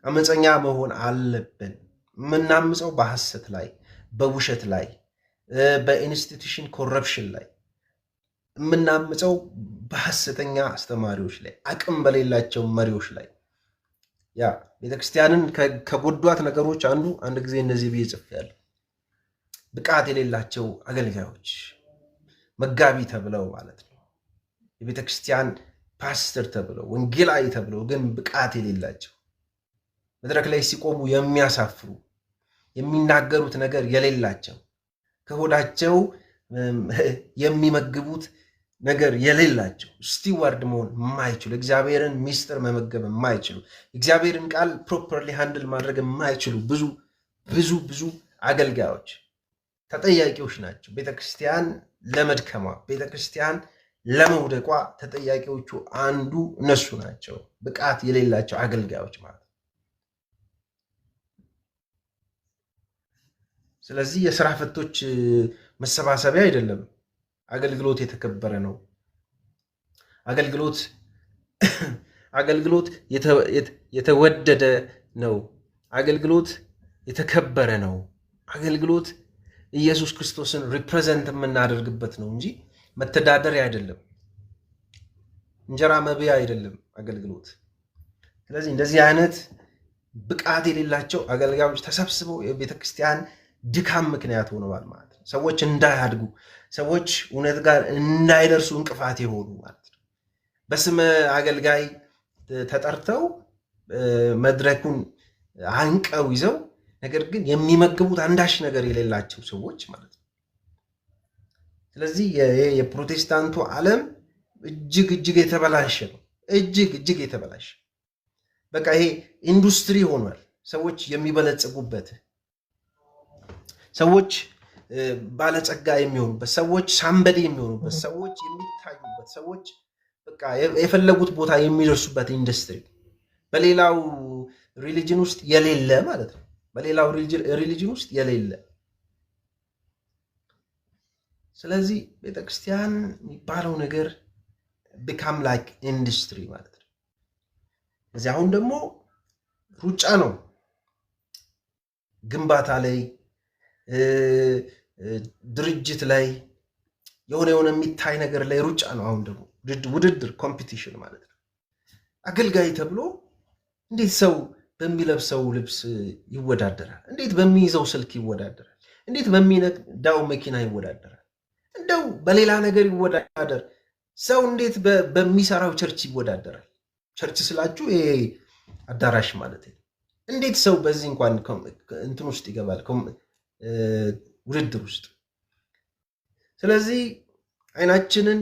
አመፀኛ መሆን አለብን። የምናምፀው በሐሰት ላይ፣ በውሸት ላይ፣ በኢንስቲትዩሽን ኮረፕሽን ላይ የምናምፀው በሐሰተኛ አስተማሪዎች ላይ፣ አቅም በሌላቸው መሪዎች ላይ ያ ቤተክርስቲያንን ከጎዷት ነገሮች አንድ ጊዜ እነዚህ ብዬ ጽፌያለሁ። ብቃት የሌላቸው አገልጋዮች መጋቢ ተብለው ማለት ነው፣ የቤተክርስቲያን ፓስተር ተብለው ወንጌላዊ ተብለው ግን ብቃት የሌላቸው መድረክ ላይ ሲቆሙ የሚያሳፍሩ የሚናገሩት ነገር የሌላቸው ከሆዳቸው የሚመግቡት ነገር የሌላቸው ስቲዋርድ መሆን የማይችሉ እግዚአብሔርን ሚስጥር መመገብ የማይችሉ እግዚአብሔርን ቃል ፕሮፐርሊ ሃንድል ማድረግ የማይችሉ ብዙ ብዙ ብዙ አገልጋዮች ተጠያቂዎች ናቸው። ቤተክርስቲያን ለመድከሟ ቤተክርስቲያን ለመውደቋ ተጠያቂዎቹ አንዱ እነሱ ናቸው። ብቃት የሌላቸው አገልጋዮች ማለት ነው። ስለዚህ የስራ ፈቶች መሰባሰቢያ አይደለም። አገልግሎት የተከበረ ነው። አገልግሎት የተወደደ ነው። አገልግሎት የተከበረ ነው። አገልግሎት ኢየሱስ ክርስቶስን ሪፕሬዘንት የምናደርግበት ነው እንጂ መተዳደሪያ አይደለም። እንጀራ መብያ አይደለም አገልግሎት። ስለዚህ እንደዚህ አይነት ብቃት የሌላቸው አገልጋዮች ተሰብስበው የቤተክርስቲያን ድካም ምክንያት ሆነዋል ማለት ነው። ሰዎች እንዳያድጉ፣ ሰዎች እውነት ጋር እንዳይደርሱ እንቅፋት የሆኑ ማለት ነው። በስመ አገልጋይ ተጠርተው መድረኩን አንቀው ይዘው ነገር ግን የሚመግቡት አንዳች ነገር የሌላቸው ሰዎች ማለት ነው። ስለዚህ የፕሮቴስታንቱ ዓለም እጅግ እጅግ የተበላሸ ነው። እጅግ የተበላሸ በቃ ይሄ ኢንዱስትሪ ሆኗል። ሰዎች የሚበለጽጉበት፣ ሰዎች ባለጸጋ የሚሆኑበት፣ ሰዎች ሳምበዴ የሚሆኑበት፣ ሰዎች የሚታዩበት፣ ሰዎች በቃ የፈለጉት ቦታ የሚደርሱበት ኢንዱስትሪ በሌላው ሪሊጅን ውስጥ የሌለ ማለት ነው። በሌላው ሪሊጅን ውስጥ የሌለ። ስለዚህ ቤተክርስቲያን የሚባለው ነገር ቢካም ላይክ ኢንዱስትሪ ማለት ነው። እዚህ አሁን ደግሞ ሩጫ ነው። ግንባታ ላይ፣ ድርጅት ላይ የሆነ የሚታይ ነገር ላይ ሩጫ ነው። አሁን ደግሞ ውድድር ኮምፒቲሽን ማለት ነው። አገልጋይ ተብሎ እንዴት ሰው በሚለብሰው ልብስ ይወዳደራል? እንዴት በሚይዘው ስልክ ይወዳደራል? እንዴት በሚነዳው መኪና ይወዳደራል? እንደው በሌላ ነገር ይወዳደር። ሰው እንዴት በሚሰራው ቸርች ይወዳደራል? ቸርች ስላችሁ ይሄ አዳራሽ ማለት ነው። እንዴት ሰው በዚህ እንኳን እንትን ውስጥ ይገባል? ውድድር ውስጥ። ስለዚህ አይናችንን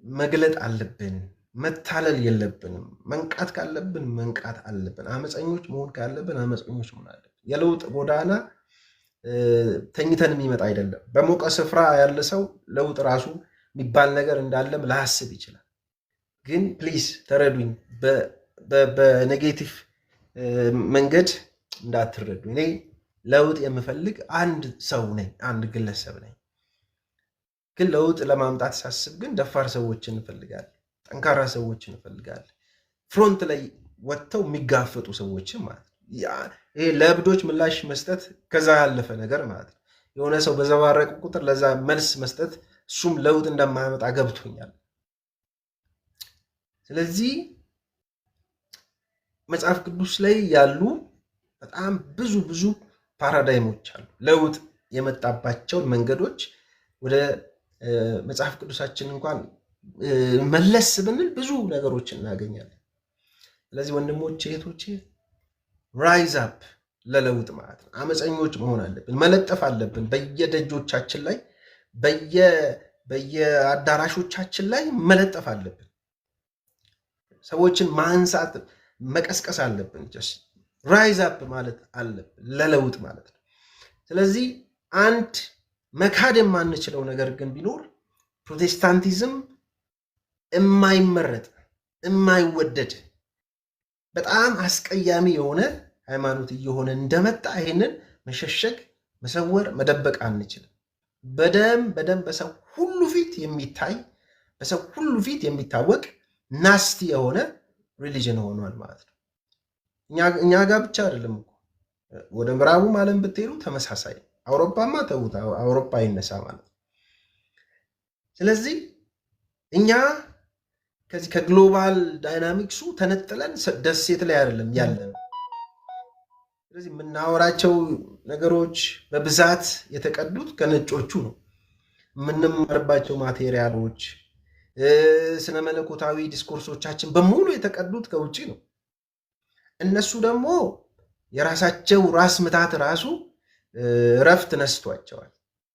መግለጥ አለብን። መታለል የለብንም። መንቃት ካለብን መንቃት አለብን። አመፀኞች መሆን ካለብን አመፀኞች መሆን አለብን። የለውጥ ጎዳና ተኝተን የሚመጣ አይደለም። በሞቀ ስፍራ ያለ ሰው ለውጥ ራሱ የሚባል ነገር እንዳለም ላያስብ ይችላል። ግን ፕሊዝ ተረዱኝ፣ በኔጌቲቭ መንገድ እንዳትረዱ። እኔ ለውጥ የምፈልግ አንድ ሰው ነኝ፣ አንድ ግለሰብ ነኝ። ግን ለውጥ ለማምጣት ሳስብ ግን ደፋር ሰዎችን እንፈልጋለን፣ ጠንካራ ሰዎችን እንፈልጋለን፣ ፍሮንት ላይ ወጥተው የሚጋፈጡ ሰዎችን ማለት ነው። ይሄ ለእብዶች ምላሽ መስጠት ከዛ ያለፈ ነገር ማለት ነው። የሆነ ሰው በዘባረቁ ቁጥር ለዛ መልስ መስጠት እሱም ለውጥ እንደማያመጣ ገብቶኛል። ስለዚህ መጽሐፍ ቅዱስ ላይ ያሉ በጣም ብዙ ፓራዳይሞች አሉ። ለውጥ የመጣባቸውን መንገዶች ወደ መጽሐፍ ቅዱሳችን እንኳን መለስ ብንል ብዙ ነገሮች እናገኛለን። ስለዚህ ወንድሞቼ እህቶቼ፣ ራይዝ አፕ ለለውጥ ማለት ነው። አመፀኞች መሆን አለብን፣ መለጠፍ አለብን። በየደጆቻችን ላይ በየአዳራሾቻችን ላይ መለጠፍ አለብን። ሰዎችን ማንሳት መቀስቀስ አለብን። ራይዝ አፕ ማለት አለብን ለለውጥ ማለት ነው። ስለዚህ አንድ መካድ የማንችለው ነገር ግን ቢኖር ፕሮቴስታንቲዝም የማይመረጥ የማይወደድ በጣም አስቀያሚ የሆነ ሃይማኖት እየሆነ እንደመጣ ይሄንን መሸሸግ፣ መሰወር፣ መደበቅ አንችልም። በደም በሰው ሁሉ ፊት የሚታይ በሰው ሁሉ ፊት የሚታወቅ ናስቲ የሆነ ሪሊጅን ሆኗል ማለት ነው። እኛ ጋር ብቻ አይደለም እኮ ወደ ምዕራቡም ዓለም ብትሄዱ ተመሳሳይ። አውሮፓማ ተውት፣ አውሮፓ ይነሳ ማለት ነው። ስለዚህ እኛ ከዚህ ከግሎባል ዳይናሚክሱ ተነጥለን ደሴት ላይ አይደለም ያለነው። ስለዚህ የምናወራቸው ነገሮች በብዛት የተቀዱት ከነጮቹ ነው። የምንማርባቸው ማቴሪያሎች፣ ስነ መለኮታዊ ዲስኮርሶቻችን በሙሉ የተቀዱት ከውጭ ነው። እነሱ ደግሞ የራሳቸው ራስ ምታት ራሱ እረፍት ነስቷቸዋል።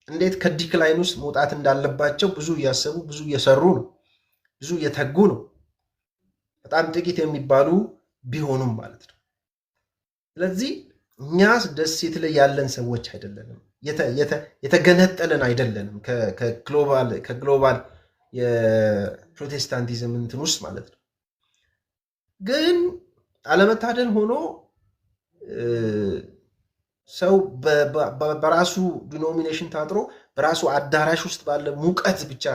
እንዴት ከዲክላይን ውስጥ መውጣት እንዳለባቸው ብዙ እያሰቡ ብዙ እየሰሩ ነው፣ ብዙ እየተጉ ነው። በጣም ጥቂት የሚባሉ ቢሆኑም ማለት ነው። ስለዚህ እኛ ደሴት ላይ ያለን ሰዎች አይደለንም፣ የተገነጠልን አይደለንም ከግሎባል የፕሮቴስታንቲዝም እንትን ውስጥ ማለት ነው። ግን አለመታደል ሆኖ ሰው በራሱ ዲኖሚኔሽን ታጥሮ በራሱ አዳራሽ ውስጥ ባለ ሙቀት ብቻ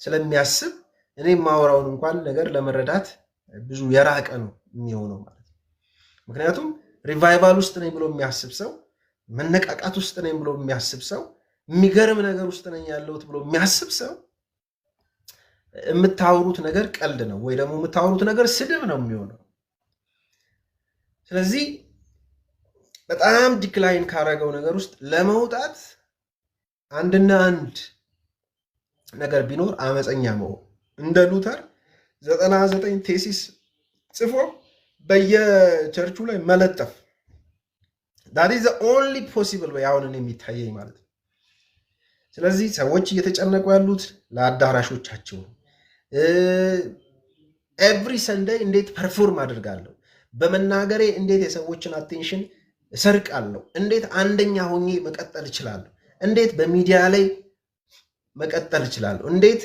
ስለሚያስብ እኔ የማወራውን እንኳን ነገር ለመረዳት ብዙ የራቀ ነው የሚሆነው ማለት ነው። ምክንያቱም ሪቫይቫል ውስጥ ነኝ ብሎ የሚያስብ ሰው፣ መነቃቃት ውስጥ ነኝ ብሎ የሚያስብ ሰው፣ የሚገርም ነገር ውስጥ ነኝ ያለሁት ብሎ የሚያስብ ሰው የምታወሩት ነገር ቀልድ ነው ወይ ደግሞ የምታወሩት ነገር ስድብ ነው የሚሆነው። ስለዚህ በጣም ዲክላይን ካረገው ነገር ውስጥ ለመውጣት አንድና አንድ ነገር ቢኖር አመፀኛ መሆን። እንደ ሉተር 99 ቴሲስ ጽፎ በየቸርቹ ላይ መለጠፍ that is the only possible way አሁን የሚታየኝ ማለት ነው። ስለዚህ ሰዎች እየተጨነቁ ያሉት ለአዳራሾቻቸው ኤቭሪ ሰንደይ እንዴት ፐርፎርም አድርጋለሁ፣ በመናገሬ እንዴት የሰዎችን አቴንሽን እሰርቃለሁ፣ እንዴት አንደኛ ሆኜ መቀጠል እችላለሁ፣ እንዴት በሚዲያ ላይ መቀጠል እችላለሁ፣ እንዴት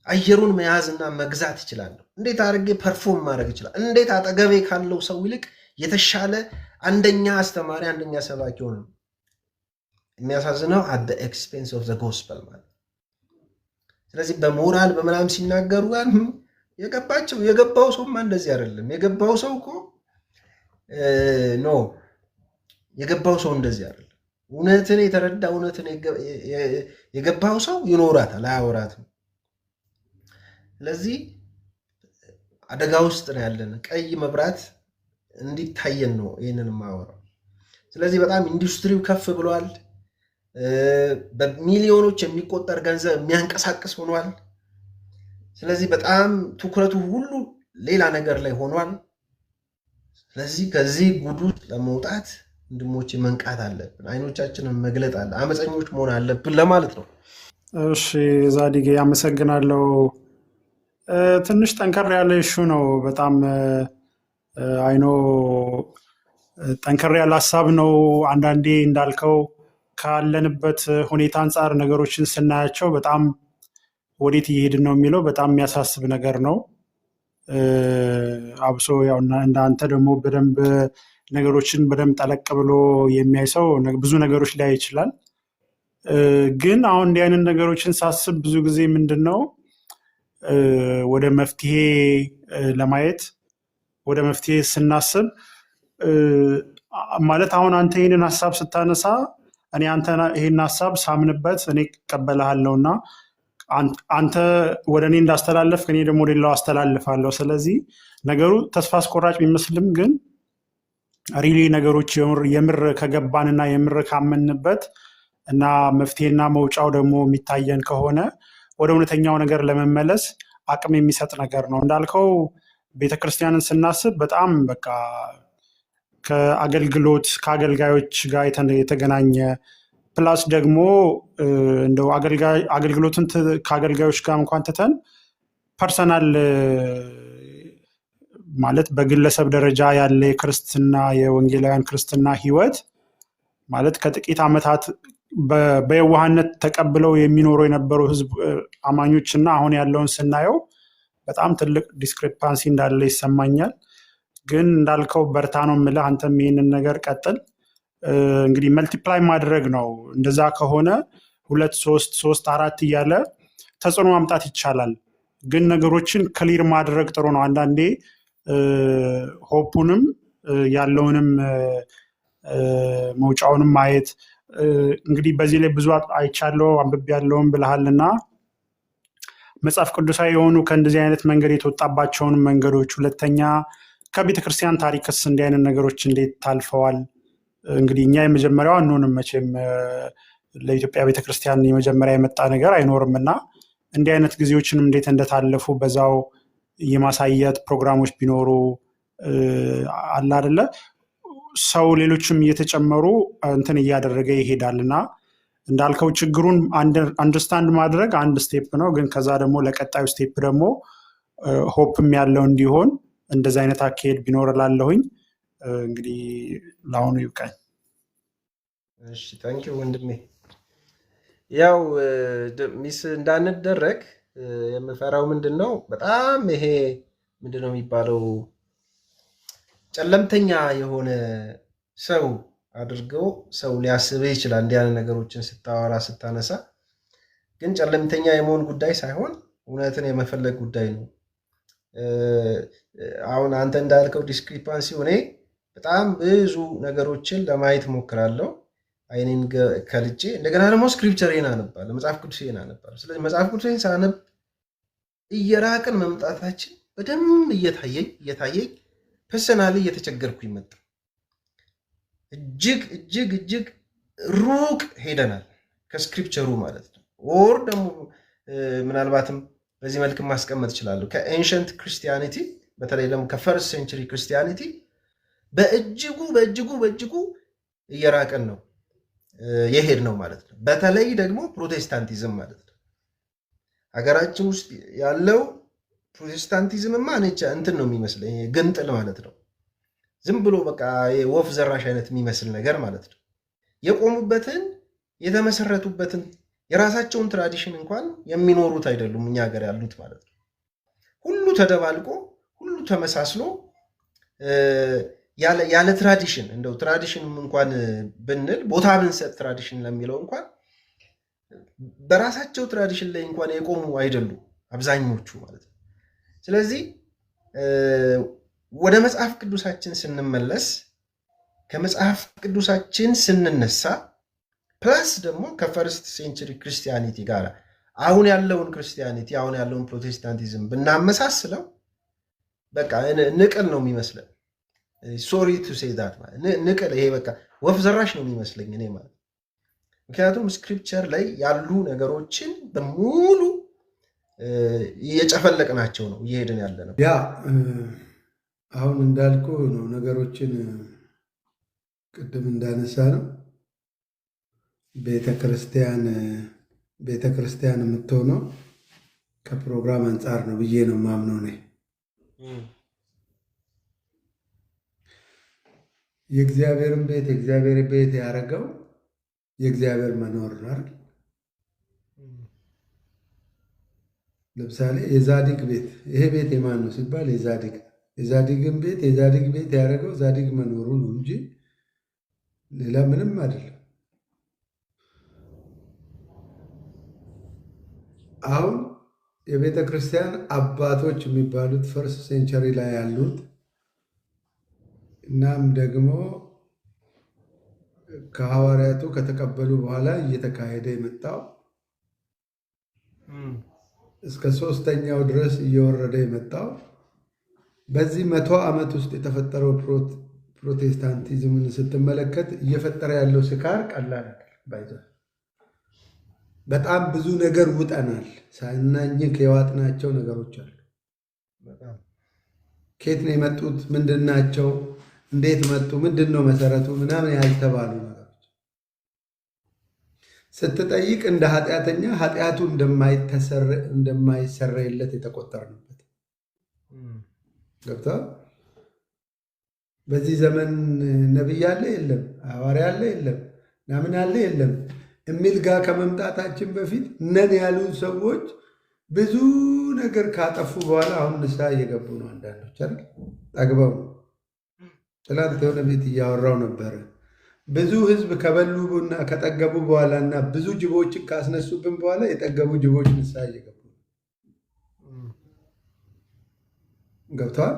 አየሩን መያዝና መግዛት እችላለሁ፣ እንዴት አድርጌ ፐርፎርም ማድረግ እችላለሁ፣ እንዴት አጠገቤ ካለው ሰው ይልቅ የተሻለ አንደኛ አስተማሪ አንደኛ ሰባኪ ሆነ። የሚያሳዝነው at the expense of the gospel ማለት። ስለዚህ በሞራል በመናም ሲናገሩ የገባው ሰውማ እንደዚህ አይደለም። የገባው ሰው እኮ ኖ የገባው ሰው እንደዚህ አይደለም። እውነትን የተረዳ እውነትን የገባው ሰው ይኖራታል፣ አያወራትም። ስለዚህ አደጋ ውስጥ ነው ያለን። ቀይ መብራት እንዲታየን ነው ይህንን የማወራው። ስለዚህ በጣም ኢንዱስትሪው ከፍ ብሏል። በሚሊዮኖች የሚቆጠር ገንዘብ የሚያንቀሳቅስ ሆኗል። ስለዚህ በጣም ትኩረቱ ሁሉ ሌላ ነገር ላይ ሆኗል። ስለዚህ ከዚህ ጉዱ ለመውጣት ወንድሞቼ መንቃት አለብን፣ አይኖቻችንን መግለጥ አለ፣ አመፀኞች መሆን አለብን ለማለት ነው። እሺ ዛዲጌ አመሰግናለሁ። ትንሽ ጠንከር ያለ እሹ ነው። በጣም አይኖ ጠንከር ያለ ሀሳብ ነው። አንዳንዴ እንዳልከው ካለንበት ሁኔታ አንጻር ነገሮችን ስናያቸው በጣም ወዴት እየሄድን ነው የሚለው በጣም የሚያሳስብ ነገር ነው። አብሶ ያው እንዳንተ ደግሞ በደንብ ነገሮችን በደንብ ጠለቅ ብሎ የሚያይ ሰው ብዙ ነገሮች ላይ ይችላል። ግን አሁን እንዲህ አይነት ነገሮችን ሳስብ ብዙ ጊዜ ምንድን ነው ወደ መፍትሄ ለማየት ወደ መፍትሄ ስናስብ ማለት አሁን አንተ ይህንን ሀሳብ ስታነሳ እኔ አንተ ይህን ሀሳብ ሳምንበት እኔ እቀበልሃለሁና አንተ ወደ እኔ እንዳስተላለፍክ እኔ ደግሞ ሌላው አስተላልፋለሁ። ስለዚህ ነገሩ ተስፋ አስቆራጭ ቢመስልም ግን ሪሊ ነገሮች የምር ከገባንና የምር ካመንበት እና መፍትሄና መውጫው ደግሞ የሚታየን ከሆነ ወደ እውነተኛው ነገር ለመመለስ አቅም የሚሰጥ ነገር ነው። እንዳልከው ቤተክርስቲያንን ስናስብ በጣም በቃ ከአገልግሎት ከአገልጋዮች ጋር የተገናኘ ፕላስ ደግሞ እንደው አገልግሎትን ከአገልጋዮች ጋር እንኳን ትተን ፐርሰናል ማለት በግለሰብ ደረጃ ያለ የክርስትና የወንጌላውያን ክርስትና ህይወት ማለት ከጥቂት ዓመታት በየዋህነት ተቀብለው የሚኖሩ የነበሩ ህዝብ አማኞችና አሁን ያለውን ስናየው በጣም ትልቅ ዲስክሪፓንሲ እንዳለ ይሰማኛል። ግን እንዳልከው በርታ ነው የምልህ። አንተም ይህንን ነገር ቀጥል። እንግዲህ መልቲፕላይ ማድረግ ነው። እንደዛ ከሆነ 2 3 4 እያለ ተጽዕኖ ማምጣት ይቻላል። ግን ነገሮችን ክሊር ማድረግ ጥሩ ነው። አንዳንዴ ሆፑንም ያለውንም መውጫውንም ማየት እንግዲህ በዚህ ላይ ብዙ አይቻለው አንብቤ ያለውን ብለሃልና መጽሐፍ ቅዱሳዊ የሆኑ ከእንደዚህ አይነት መንገድ የተወጣባቸውን መንገዶች፣ ሁለተኛ ከቤተ ክርስቲያን ታሪክስ እንዲህ አይነት ነገሮች እንዴት ታልፈዋል? እንግዲህ እኛ የመጀመሪያው አንሆንም መቼም ለኢትዮጵያ ቤተክርስቲያን የመጀመሪያ የመጣ ነገር አይኖርምና እንዲህ አይነት ጊዜዎችንም እንዴት እንደታለፉ በዛው የማሳየት ፕሮግራሞች ቢኖሩ አለ አይደለ ሰው ሌሎችም እየተጨመሩ እንትን እያደረገ ይሄዳልና እንዳልከው ችግሩን አንደርስታንድ ማድረግ አንድ ስቴፕ ነው። ግን ከዛ ደግሞ ለቀጣዩ ስቴፕ ደግሞ ሆፕም ያለው እንዲሆን እንደዚህ አይነት አካሄድ ቢኖር ላለሁኝ እንግዲህ ለአሁኑ ይብቃኝ። እሺ ታንኪዩ ወንድሜ። ያው ሚስ እንዳንደረግ የምፈራው ምንድነው በጣም ይሄ ምንድነው የሚባለው ጨለምተኛ የሆነ ሰው አድርገው ሰው ሊያስብህ ይችላል። እንዲህ አይነት ነገሮችን ስታወራ ስታነሳ፣ ግን ጨለምተኛ የመሆን ጉዳይ ሳይሆን እውነትን የመፈለግ ጉዳይ ነው። አሁን አንተ እንዳልከው ዲስክሪፓንሲ እኔ በጣም ብዙ ነገሮችን ለማየት ሞክራለሁ አይኔን ከልጬ። እንደገና ደግሞ ስክሪፕቸሬን አነባለሁ፣ መጽሐፍ ቅዱሴን አነባለሁ። ስለዚህ መጽሐፍ ቅዱሴን ሳነብ እየራቅን መምጣታችን በደንብ እየታየኝ ፐርሰናሊ እየተቸገርኩ ይመጣ። እጅግ እጅግ እጅግ ሩቅ ሄደናል ከስክሪፕቸሩ ማለት ነው። ኦር ደግሞ ምናልባትም በዚህ መልክ ማስቀመጥ እችላለሁ ከኤንሸንት ክርስቲያኒቲ በተለይ ደግሞ ከፈርስት ሴንቸሪ ክርስቲያኒቲ በእጅጉ በእጅጉ በእጅጉ እየራቀን ነው የሄድ ነው ማለት ነው። በተለይ ደግሞ ፕሮቴስታንቲዝም ማለት ነው። ሀገራችን ውስጥ ያለው ፕሮቴስታንቲዝምማ እንትን ነው የሚመስለኝ ግንጥል ማለት ነው። ዝም ብሎ በቃ ወፍ ዘራሽ አይነት የሚመስል ነገር ማለት ነው። የቆሙበትን የተመሰረቱበትን የራሳቸውን ትራዲሽን እንኳን የሚኖሩት አይደሉም እኛ ሀገር ያሉት ማለት ነው። ሁሉ ተደባልቆ ሁሉ ተመሳስሎ ያለ ትራዲሽን እንደው ትራዲሽንም እንኳን ብንል ቦታ ብንሰጥ ትራዲሽን ለሚለው እንኳን በራሳቸው ትራዲሽን ላይ እንኳን የቆሙ አይደሉም አብዛኞቹ ማለት ነው። ስለዚህ ወደ መጽሐፍ ቅዱሳችን ስንመለስ ከመጽሐፍ ቅዱሳችን ስንነሳ ፕላስ ደግሞ ከፈርስት ሴንቸሪ ክርስቲያኒቲ ጋር አሁን ያለውን ክርስቲያኒቲ አሁን ያለውን ፕሮቴስታንቲዝም ብናመሳስለው በቃ ንቅል ነው የሚመስለን። ሶሪ ቱ ሴይ ዛት ማለት ንቅል፣ ይሄ በቃ ወፍ ዘራሽ ነው የሚመስለኝ እኔ ማለት። ምክንያቱም ስክሪፕቸር ላይ ያሉ ነገሮችን በሙሉ እየጨፈለቅናቸው ነው እየሄድን ያለ ነው። ያ አሁን እንዳልኩ ነው ነገሮችን ቅድም እንዳነሳ ነው ቤተክርስቲያን የምትሆነው ከፕሮግራም አንጻር ነው ብዬ ነው ማምነው ነኝ። የእግዚአብሔርን ቤት የእግዚአብሔር ቤት ያደረገው የእግዚአብሔር መኖር ነው አይደል? ለምሳሌ የዛዲግ ቤት ይሄ ቤት የማን ነው ሲባል የዛዲግን ቤት የዛዲግ ቤት ያደረገው ዛዲግ መኖሩ ነው እንጂ ሌላ ምንም አይደለም። አሁን የቤተ ክርስቲያን አባቶች የሚባሉት ፈርስት ሴንቸሪ ላይ ያሉት እናም ደግሞ ከሐዋርያቱ ከተቀበሉ በኋላ እየተካሄደ የመጣው እስከ 3ኛው ድረስ እየወረደ የመጣው በዚህ 100 ዓመት ውስጥ የተፈጠረው ፕሮቴስታንቲዝምን ስትመለከት እየፈጠረ ያለው ስካር ቀላል ባይዘ በጣም ብዙ ነገር ውጠናል። ሳናኝክ የዋጥናቸው ነገሮች አሉ። ከየት ነው የመጡት? ምንድን ናቸው? እንዴት መጡ? ምንድን ነው መሰረቱ? ምናምን ያልተባሉ ነገሮች ስትጠይቅ እንደ ኃጢአተኛ ኃጢአቱ እንደማይሰረይለት የተቆጠርንበት ገብቷል። በዚህ ዘመን ነቢይ አለ የለም፣ ሐዋርያ አለ የለም፣ ምናምን አለ የለም የሚል ጋር ከመምጣታችን በፊት ነን ያሉ ሰዎች ብዙ ነገር ካጠፉ በኋላ አሁን ንስሐ እየገቡ ነው። አንዳንዶች አይደል ጠግበው ነው። ትላንት የሆነ ቤት እያወራው ነበረ። ብዙ ህዝብ ከበሉና ከጠገቡ በኋላ እና ብዙ ጅቦችን ካስነሱብን በኋላ የጠገቡ ጅቦች ንስሐ እየገቡ ነው። ገብተዋል።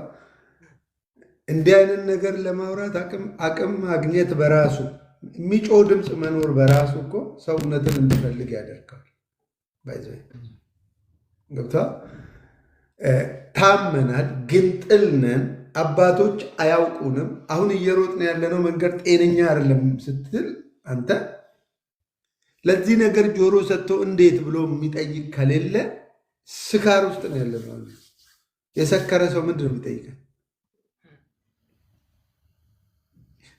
እንዲህ አይነት ነገር ለማውራት አቅም ማግኘት በራሱ የሚጮህ ድምፅ መኖር በራሱ እኮ ሰውነትን እንዲፈልግ ያደርጋል። ገብተዋል። ታመናል፣ ግንጥል ነን፣ አባቶች አያውቁንም። አሁን እየሮጥን ያለነው መንገድ ጤነኛ አይደለም ስትል አንተ ለዚህ ነገር ጆሮ ሰጥቶ እንዴት ብሎ የሚጠይቅ ከሌለ ስካር ውስጥ ነው ያለነው። የሰከረ ሰው ምንድን ነው የሚጠይቀን?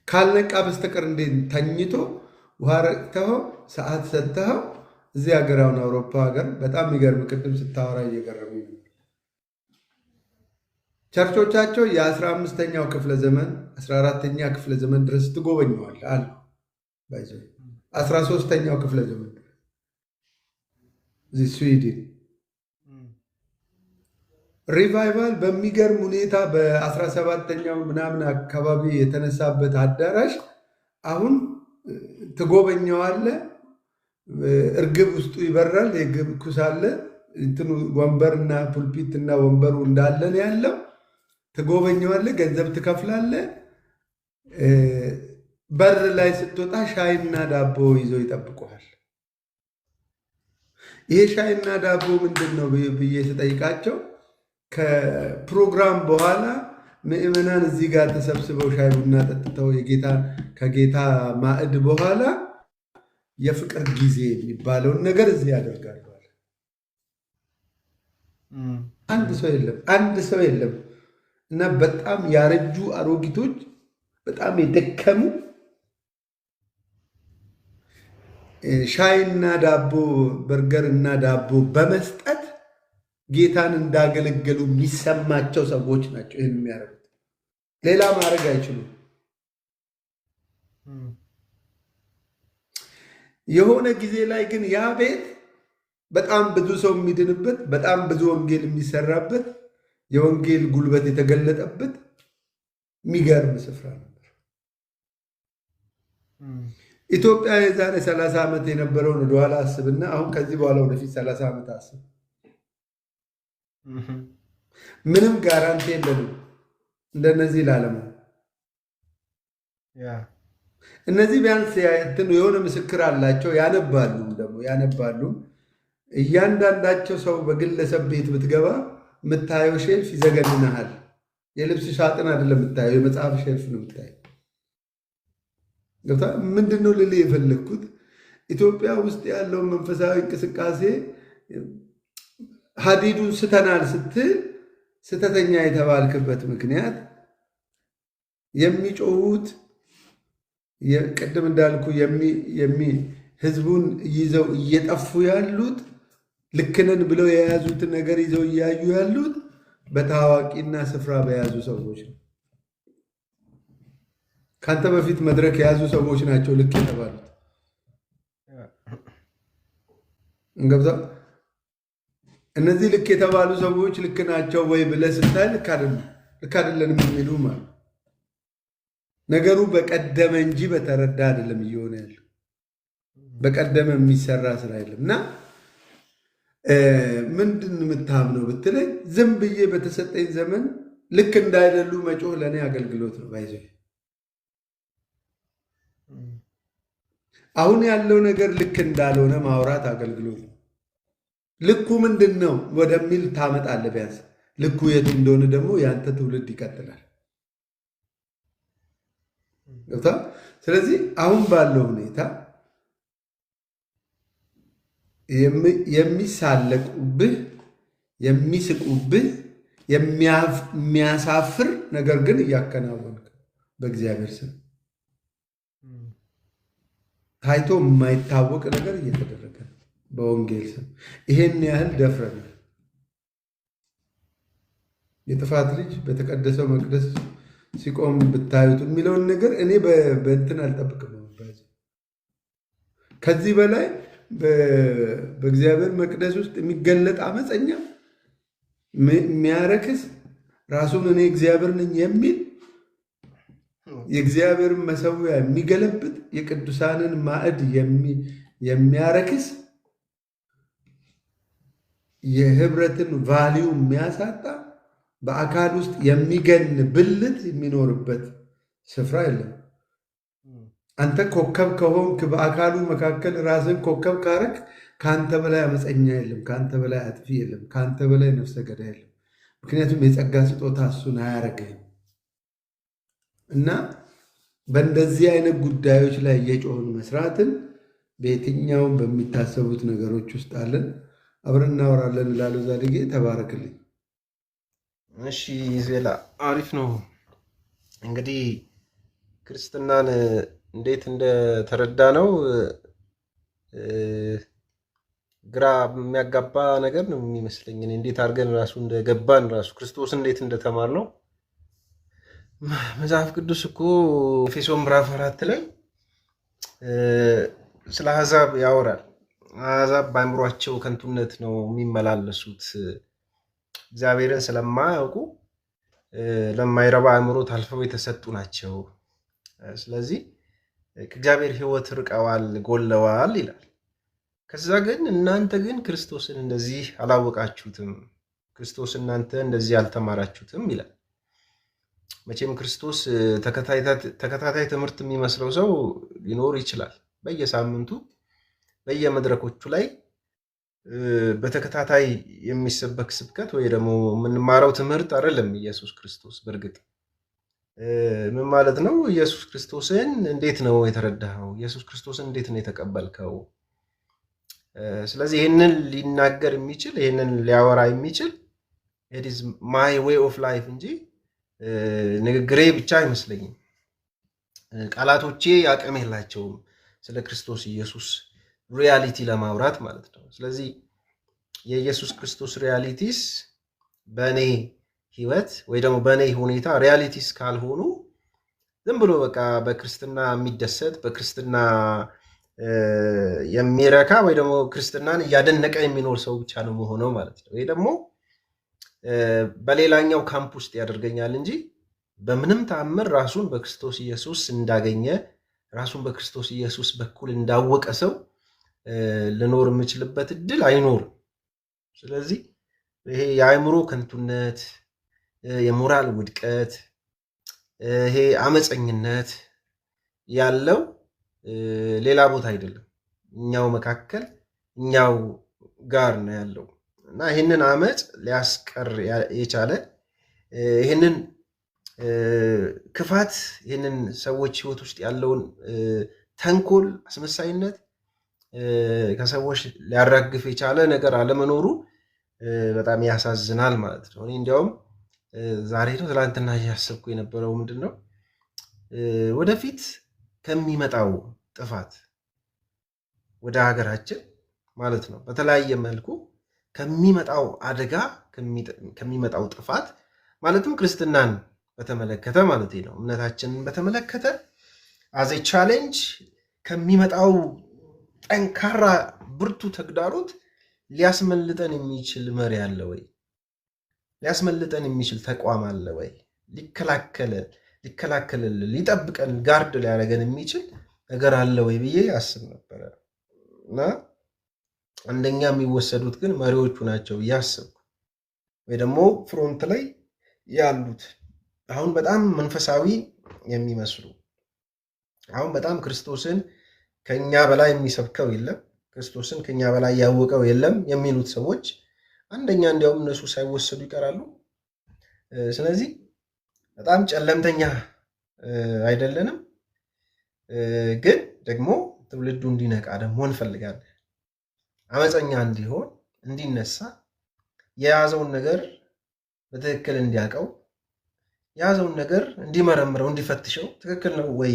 ካልነቃ በስተቀር እንዴት ተኝቶ ውሃ ረጭተው ሰዓት ሰጥተኸው እዚህ ሀገር አሁን አውሮፓ ሀገር በጣም የሚገርም ቅድም ስታወራ እየገረመኝ ነው። ቸርቾቻቸው የ15ኛው ክፍለ ዘመን 14ኛ ክፍለ ዘመን ድረስ ትጎበኘዋል አሉ። 13ኛው ክፍለ ዘመን እዚህ ስዊድን ሪቫይቫል በሚገርም ሁኔታ በ17ኛው ምናምን አካባቢ የተነሳበት አዳራሽ አሁን ትጎበኘዋለ። እርግብ ውስጡ ይበራል። የግብ ኩስ አለ። እንትኑ ወንበርና ፑልፒት እና ወንበሩ እንዳለን ያለው ትጎበኘዋለ። ገንዘብ ትከፍላለ። በር ላይ ስትወጣ ሻይና ዳቦ ይዘው ይጠብቁሃል። ይሄ ሻይና ዳቦ ምንድን ነው ብዬ ስጠይቃቸው ከፕሮግራም በኋላ ምእመናን እዚህ ጋር ተሰብስበው ሻይ ቡና ጠጥተው ከጌታ ማዕድ በኋላ የፍቅር ጊዜ የሚባለውን ነገር እዚህ ያደርጋሉ። አንድ ሰው የለም እና በጣም ያረጁ አሮጊቶች፣ በጣም የደከሙ ሻይና ዳቦ በርገር እና ዳቦ በመስጠት ጌታን እንዳገለገሉ የሚሰማቸው ሰዎች ናቸው ይህን የሚያደርጉት። ሌላ ማድረግ አይችሉም። የሆነ ጊዜ ላይ ግን ያ ቤት በጣም ብዙ ሰው የሚድንበት፣ በጣም ብዙ ወንጌል የሚሰራበት፣ የወንጌል ጉልበት የተገለጠበት የሚገርም ስፍራ ነበር። ኢትዮጵያ የዛሬ 30 ዓመት የነበረውን ወደኋላ አስብና አሁን ከዚህ በኋላ ወደፊት 30 ዓመት አስብ። ምንም ጋራንቲ የለንም እንደነዚህ ላለሙ። እነዚህ ቢያንስ የሆነ ምስክር አላቸው፣ ያነባሉ። እያንዳንዳቸው ሰው በግለሰብ ቤት ብትገባ የምታየው ሼልፍ ይዘገንናሃል። የልብስ ሳጥን አይደለም የምታየው፣ የመጽሐፍ ሼልፍ ነው የምታየው። ምንድነው ልል የፈለግኩት ኢትዮጵያ ውስጥ ያለውን መንፈሳዊ እንቅስቃሴ ሀዲዱን ስተናል ስትል ስተተኛ የተባልክበት ምክንያት የሚጮሁት ቅድም እንዳልኩ ህዝቡን ይዘው እየጠፉ ያሉት ልክነን ብለው የያዙትን ነገር ይዘው እያዩ ያሉት በታዋቂና ስፍራ በያዙ ሰዎች ነው። ካንተ በፊት መድረክ የያዙ ሰዎች ናቸው ልክ የተባሉት። እንገብዛ እነዚህ ልክ የተባሉ ሰዎች ልክ ናቸው ወይ ብለህ ስታይ ልክ አይደለንም የሚሉ ማለት ነገሩ በቀደመ እንጂ በተረዳ አይደለም እየሆነ ያለው። በቀደመ የሚሰራ ስራ የለም። እና ምንድን የምታምነው ብትለኝ ዝም ብዬ በተሰጠኝ ዘመን ልክ እንዳይደሉ መጮህ ለእኔ አገልግሎት ነው። ባይዘ አሁን ያለው ነገር ልክ እንዳልሆነ ማውራት አገልግሎት ነው። ልኩ ምንድን ነው ወደሚል ታመጣለህ። ቢያንስ ልኩ የቱ እንደሆነ ደግሞ የአንተ ትውልድ ይቀጥላል። ስለዚህ አሁን ባለው ሁኔታ የሚሳለቁብህ፣ የሚስቁብህ፣ የሚያሳፍር ነገር ግን እያከናወንክ በእግዚአብሔር ስም ታይቶ የማይታወቅ ነገር እየተደረገ ነው በወንጌል ስም። ይሄን ያህል ደፍረናል። የጥፋት ልጅ በተቀደሰው መቅደስ ሲቆም ብታዩት የሚለውን ነገር እኔ በእንትን አልጠብቅም። ከዚህ በላይ በእግዚአብሔር መቅደስ ውስጥ የሚገለጥ አመፀኛ የሚያረክስ ራሱን እኔ እግዚአብሔር ነኝ የሚል የእግዚአብሔርን መሰዊያ የሚገለብጥ የቅዱሳንን ማዕድ የሚያረክስ የህብረትን ቫሊዩ የሚያሳጣ በአካል ውስጥ የሚገን ብልት የሚኖርበት ስፍራ የለም። አንተ ኮከብ ከሆንክ በአካሉ መካከል ራስን ኮከብ ካረክ ከአንተ በላይ አመፀኛ የለም፣ ከአንተ በላይ አጥፊ የለም፣ ከአንተ በላይ ነፍሰ ገዳይ የለም። ምክንያቱም የጸጋ ስጦታ እሱን አያረግህም። እና በእንደዚህ አይነት ጉዳዮች ላይ የጮህን መስራትን በየትኛውም በሚታሰቡት ነገሮች ውስጥ አለን። አብረን እናወራለን እላለሁ። ዛድጌ ተባረክልኝ። እሺ ዜላ አሪፍ ነው። እንግዲህ ክርስትናን እንዴት እንደተረዳ ነው ግራ የሚያጋባ ነገር ነው የሚመስለኝ። እኔ እንዴት አድርገን ራሱ እንደገባን ራሱ ክርስቶስ እንዴት እንደተማር ነው። መጽሐፍ ቅዱስ እኮ ኤፌሶን ምዕራፍ 4 ላይ ስለ አሕዛብ ያወራል። አሕዛብ በአእምሯቸው ከንቱነት ነው የሚመላለሱት፣ እግዚአብሔርን ስለማያውቁ ለማይረባ አእምሮ ታልፈው የተሰጡ ናቸው። ስለዚህ ከእግዚአብሔር ሕይወት ርቀዋል፣ ጎለዋል ይላል። ከዛ ግን እናንተ ግን ክርስቶስን እንደዚህ አላወቃችሁትም፣ ክርስቶስ እናንተ እንደዚህ አልተማራችሁትም ይላል። መቼም ክርስቶስ ተከታታይ ትምህርት የሚመስለው ሰው ሊኖር ይችላል። በየሳምንቱ በየመድረኮቹ ላይ በተከታታይ የሚሰበክ ስብከት ወይ ደግሞ የምንማረው ትምህርት አይደለም ኢየሱስ ክርስቶስ። በእርግጥ ምን ማለት ነው? ኢየሱስ ክርስቶስን እንዴት ነው የተረዳኸው? ኢየሱስ ክርስቶስን እንዴት ነው የተቀበልከው? ስለዚህ ይህንን ሊናገር የሚችል ይህንን ሊያወራ የሚችል ኢት ኢዝ ማይ ዌይ ኦፍ ላይፍ እንጂ ንግግሬ ብቻ አይመስለኝም። ቃላቶቼ አቅም የላቸውም ስለ ክርስቶስ ኢየሱስ ሪያሊቲ ለማውራት ማለት ነው። ስለዚህ የኢየሱስ ክርስቶስ ሪያሊቲስ በእኔ ህይወት ወይ ደግሞ በእኔ ሁኔታ ሪያሊቲስ ካልሆኑ ዝም ብሎ በቃ በክርስትና የሚደሰት በክርስትና የሚረካ ወይ ደግሞ ክርስትናን እያደነቀ የሚኖር ሰው ብቻ ነው መሆነው ማለት ነው። ይሄ ደግሞ በሌላኛው ካምፕ ውስጥ ያደርገኛል እንጂ በምንም ተአምር ራሱን በክርስቶስ ኢየሱስ እንዳገኘ ራሱን በክርስቶስ ኢየሱስ በኩል እንዳወቀ ሰው ልኖር የምችልበት እድል አይኖርም። ስለዚህ ይሄ የአእምሮ ከንቱነት፣ የሞራል ውድቀት፣ ይሄ አመፀኝነት ያለው ሌላ ቦታ አይደለም፣ እኛው መካከል እኛው ጋር ነው ያለው እና ይህንን አመፅ ሊያስቀር የቻለ ይህንን ክፋት ይህንን ሰዎች ህይወት ውስጥ ያለውን ተንኮል፣ አስመሳይነት ከሰዎች ሊያራግፍ የቻለ ነገር አለመኖሩ በጣም ያሳዝናል ማለት ነው። እኔ እንዲያውም ዛሬ ነው ትላንትና እያሰብኩ የነበረው ምንድን ነው ወደፊት ከሚመጣው ጥፋት ወደ ሀገራችን ማለት ነው በተለያየ መልኩ ከሚመጣው አደጋ ከሚመጣው ጥፋት ማለትም ክርስትናን በተመለከተ ማለት ነው እምነታችንን በተመለከተ አዘ ቻሌንጅ ከሚመጣው ጠንካራ ብርቱ ተግዳሮት ሊያስመልጠን የሚችል መሪ አለ ወይ? ሊያስመልጠን የሚችል ተቋም አለ ወይ? ሊከላከልልን ሊጠብቀን ጋርድ ሊያደርገን የሚችል ነገር አለ ወይ ብዬ አስብ ነበረ እና አንደኛ የሚወሰዱት ግን መሪዎቹ ናቸው ብዬ አስብኩ። ወይ ደግሞ ፍሮንት ላይ ያሉት አሁን በጣም መንፈሳዊ የሚመስሉ አሁን በጣም ክርስቶስን ከኛ በላይ የሚሰብከው የለም፣ ክርስቶስን ከኛ በላይ ያወቀው የለም የሚሉት ሰዎች አንደኛ እንዲያውም እነሱ ሳይወሰዱ ይቀራሉ። ስለዚህ በጣም ጨለምተኛ አይደለንም፣ ግን ደግሞ ትውልዱ እንዲነቃ ደግሞ እንፈልጋለን። አመፀኛ እንዲሆን እንዲነሳ የያዘውን ነገር በትክክል እንዲያውቀው የያዘውን ነገር እንዲመረምረው እንዲፈትሸው ትክክል ነው ወይ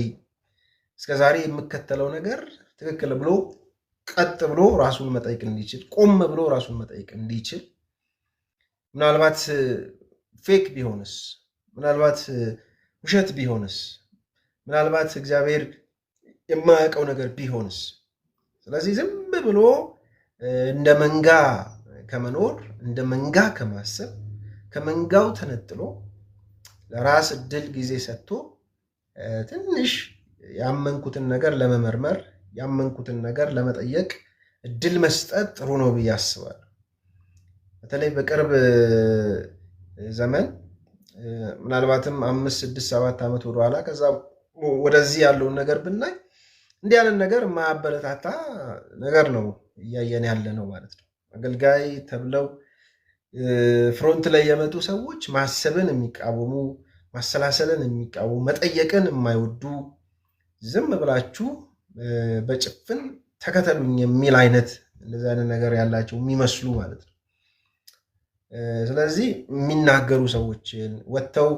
እስከዛሬ የምከተለው ነገር ትክክል ብሎ ቀጥ ብሎ ራሱን መጠየቅ እንዲችል ቆም ብሎ ራሱን መጠየቅ እንዲችል ምናልባት ፌክ ቢሆንስ ምናልባት ውሸት ቢሆንስ ምናልባት እግዚአብሔር የማያውቀው ነገር ቢሆንስ ስለዚህ ዝም ብሎ እንደ መንጋ ከመኖር እንደ መንጋ ከማሰብ ከመንጋው ተነጥሎ ለራስ እድል ጊዜ ሰጥቶ ትንሽ ያመንኩትን ነገር ለመመርመር ያመንኩትን ነገር ለመጠየቅ እድል መስጠት ጥሩ ነው ብዬ አስባለሁ። በተለይ በቅርብ ዘመን ምናልባትም 5፣ 6፣ 7 ዓመት ወደኋላ ከዛ ወደዚህ ያለውን ነገር ብናይ እንዲህ ያለን ነገር የማያበረታታ ነገር ነው እያየን ያለ ነው ማለት ነው። አገልጋይ ተብለው ፍሮንት ላይ የመጡ ሰዎች ማሰብን የሚቃወሙ ማሰላሰልን የሚቃወሙ መጠየቅን የማይወዱ ዝም ብላችሁ በጭፍን ተከተሉኝ የሚል አይነት እንደዚህ አይነት ነገር ያላቸው የሚመስሉ ማለት ነው። ስለዚህ የሚናገሩ ሰዎችን ወጥተው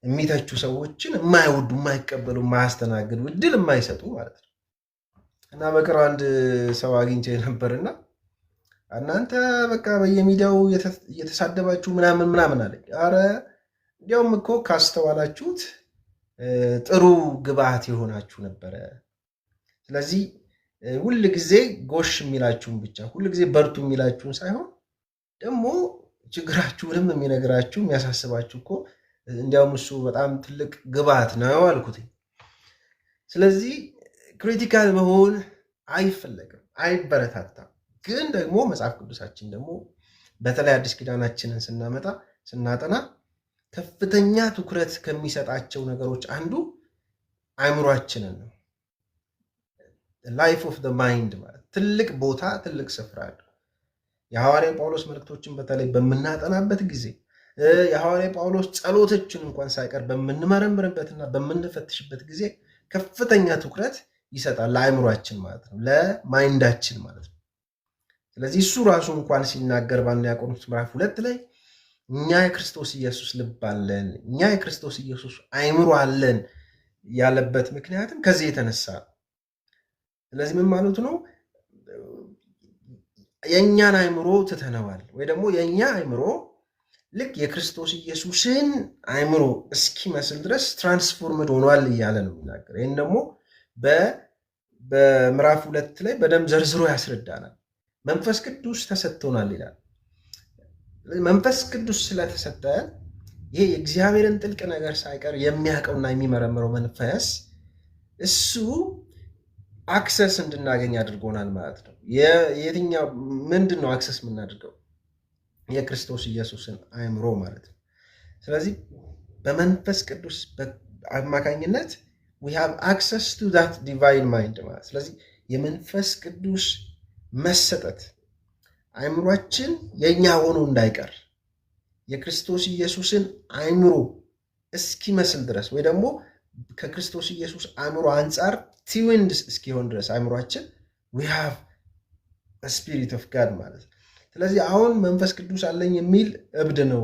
የሚተቹ ሰዎችን የማይወዱ የማይቀበሉ የማያስተናግዱ እድል የማይሰጡ ማለት ነው። እና በቅርብ አንድ ሰው አግኝቼ ነበርና እናንተ በቃ በየሚዲያው እየተሳደባችሁ ምናምን አለኝ። አረ እንዲያውም እኮ ካስተዋላችሁት ጥሩ ግብአት የሆናችሁ ነበረ። ስለዚህ ሁል ጊዜ ጎሽ የሚላችሁን ብቻ ሁል ጊዜ በርቱ የሚላችሁን ሳይሆን ደግሞ ችግራችሁንም የሚነግራችሁ የሚያሳስባችሁ እኮ እንዲያውም እሱ በጣም ትልቅ ግብአት ነው አልኩት። ስለዚህ ክሪቲካል መሆን አይፈለግም፣ አይበረታታም። ግን ደግሞ መጽሐፍ ቅዱሳችን ደግሞ በተለይ አዲስ ኪዳናችንን ስናጠና ከፍተኛ ትኩረት ከሚሰጣቸው ነገሮች አንዱ አእምሯችንን ነው። ላይፍ ኦፍ ዘ ማይንድ ማለት ትልቅ ቦታ ትልቅ ስፍራ አለው። የሐዋርያ ጳውሎስ መልእክቶችን በተለይ በምናጠናበት ጊዜ የሐዋርያ ጳውሎስ ጸሎቶችን እንኳን ሳይቀር በምንመረምርበትና በምንፈትሽበት ጊዜ ከፍተኛ ትኩረት ይሰጣል ለአእምሯችን ማለት ነው፣ ለማይንዳችን ማለት ነው። ስለዚህ እሱ ራሱ እንኳን ሲናገር በአንደኛ ቆሮንቶስ ምዕራፍ 2 ላይ እኛ የክርስቶስ ኢየሱስ ልብ አለን፣ እኛ የክርስቶስ ኢየሱስ አእምሮ አለን ያለበት ምክንያትም ከዚህ የተነሳ። ስለዚህ ምን ማለቱ ነው? የእኛን አእምሮ ትተነዋል፣ ወይ ደግሞ የእኛ አእምሮ ልክ የክርስቶስ ኢየሱስን አእምሮ እስኪመስል ድረስ ትራንስፎርምድ ሆኗል እያለ ነው የሚናገር። ይህን ደግሞ በምዕራፍ 2 ላይ በደንብ ዘርዝሮ ያስረዳናል። መንፈስ ቅዱስ ተሰጥቶናል ይላል። መንፈስ ቅዱስ ስለተሰጠን ይሄ የእግዚአብሔርን ጥልቅ ነገር ሳይቀር የሚያውቀውና የሚመረምረው መንፈስ እሱ አክሰስ እንድናገኝ አድርጎናል ማለት ነው። የትኛው ምንድን ነው አክሰስ የምናደርገው? የክርስቶስ ኢየሱስን አእምሮ ማለት ነው። ስለዚህ በመንፈስ ቅዱስ አማካኝነት we have access to that divine mind ማለት። ስለዚህ የመንፈስ ቅዱስ መሰጠት አእምሯችን የኛ ሆኖ እንዳይቀር የክርስቶስ ኢየሱስን አእምሮ እስኪመስል ድረስ ወይ ደግሞ ከክርስቶስ ኢየሱስ አእምሮ አንጻር ትዊንድ እስኪሆን ድረስ አእምሯችን we have a spirit of God ማለት። ስለዚህ አሁን መንፈስ ቅዱስ አለኝ የሚል እብድ ነው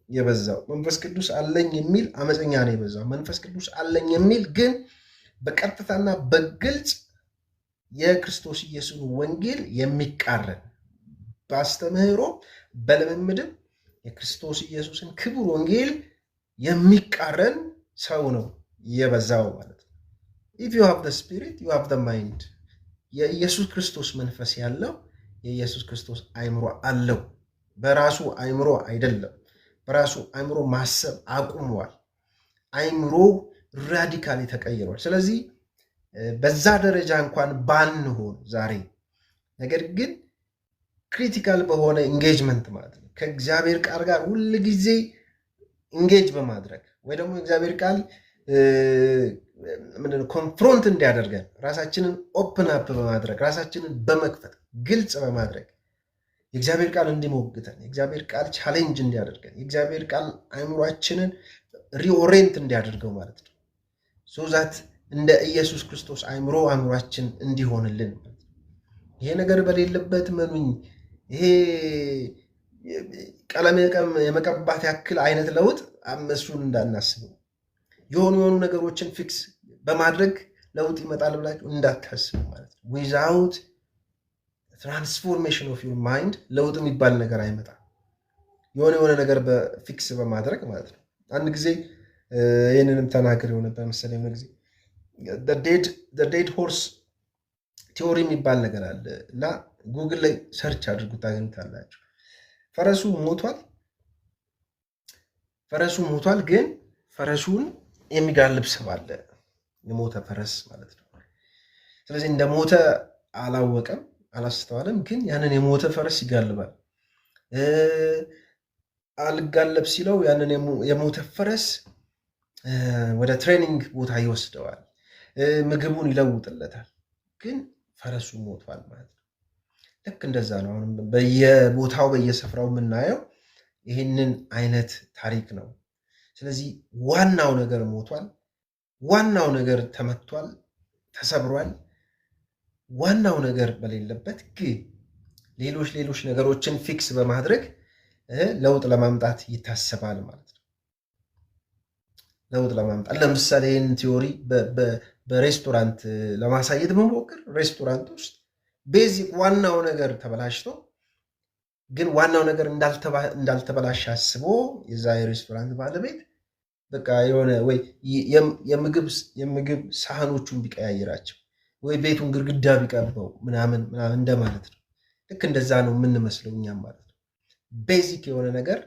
የበዛው። መንፈስ ቅዱስ አለኝ የሚል አመፀኛ ነው የበዛው። መንፈስ ቅዱስ አለኝ የሚል ግን በቀጥታና በግልጽ የክርስቶስ ኢየሱስን ወንጌል የሚቃረን በአስተምህሮ በልምምድም የክርስቶስ ኢየሱስን ክቡር ወንጌል የሚቃረን ሰው ነው የበዛው ማለት ነው። if you have the spirit you have the mind። የኢየሱስ ክርስቶስ መንፈስ ያለው የኢየሱስ ክርስቶስ አእምሮ አለው። በራሱ አእምሮ አይደለም። በራሱ አእምሮ ማሰብ አቁሟል። አእምሮ ራዲካሊ ተቀይሯል። ስለዚህ በዛ ደረጃ እንኳን ባንሆን ዛሬ ነገር ግን ክሪቲካል በሆነ ኢንጌጅመንት ማለት ነው ከእግዚአብሔር ቃል ጋር ሁል ጊዜ ኢንጌጅ በማድረግ ወይ ደግሞ እግዚአብሔር ቃል ምንድነው ኮንፍሮንት እንዲያደርገን ራሳችንን ኦፕን አፕ በማድረግ ራሳችንን በመክፈት ግልጽ በማድረግ የእግዚአብሔር ቃል እንዲሞግተን የእግዚአብሔር ቃል ቻሌንጅ እንዲያደርገን የእግዚአብሔር ቃል አእምሯችንን ሪኦሬንት እንዲያደርገው ማለት ነው ሶዛት እንደ ኢየሱስ ክርስቶስ አእምሯችን እንዲሆንልን። ይሄ ነገር በሌለበት መኑኝ ይሄ ቀለም የመቀባት ያክል አይነት ለውጥ እሱን እንዳናስበው የሆኑ ነገሮችን ፊክስ በማድረግ ለውጥ ይመጣል ብላችሁ እንዳታስቡ ማለት ነው። ዊዛውት ትራንስፎርሜሽን ኦፍ ዩር ማይንድ ለውጥ የሚባል ነገር አይመጣም። የሆነ ነገር በፊክስ በማድረግ ማለት ነው። አንድ ጊዜ ይህንንም ተናግሬ ነበር መሰለኝ የሆነ ጊዜ ዴድ ሆርስ ቲዎሪ የሚባል ነገር አለ እና ጉግል ላይ ሰርች አድርጉ ታገኙታላችሁ። ፈረሱ ሞቷል፣ ግን ፈረሱን የሚጋልብ ሰው አለ፣ የሞተ ፈረስ ማለት ነው። ስለዚህ እንደ ሞተ አላወቀም፣ አላስተዋለም፣ ግን ያንን የሞተ ፈረስ ይጋልባል። አልጋለብ ሲለው ያንን የሞተ ፈረስ ወደ ትሬኒንግ ቦታ ይወስደዋል፣ ምግቡን ይለውጥለታል፣ ግን ፈረሱ ሞቷል ማለት ነው። ልክ እንደዛ ነው። አሁንም በየቦታው በየስፍራው የምናየው ይህንን አይነት ታሪክ ነው። ስለዚህ ዋናው ነገር ሞቷል፣ ዋናው ነገር ተመቷል፣ ተሰብሯል። ዋናው ነገር በሌለበት ግን ሌሎች ነገሮችን ፊክስ በማድረግ ለውጥ ለማምጣት ይታሰባል ማለት ነው። ለውጥ ለማምጣት። ለምሳሌ ይህን ቲዮሪ በሬስቶራንት ለማሳየት መሞክር፣ ሬስቶራንት ውስጥ ቤዚክ ዋናው ነገር ተበላሽቶ ግን ዋናው ነገር እንዳልተበላሽ አስቦ የዛ የሬስቶራንት ባለቤት በቃ የሆነ ወይ የምግብ ሳህኖቹን ቢቀያይራቸው ወይ ቤቱን ግድግዳ ቢቀርበው ምናምን እንደማለት ነው። ልክ እንደዛ ነው የምንመስለው እኛም ማለት ነው። ቤዚክ የሆነ ነገር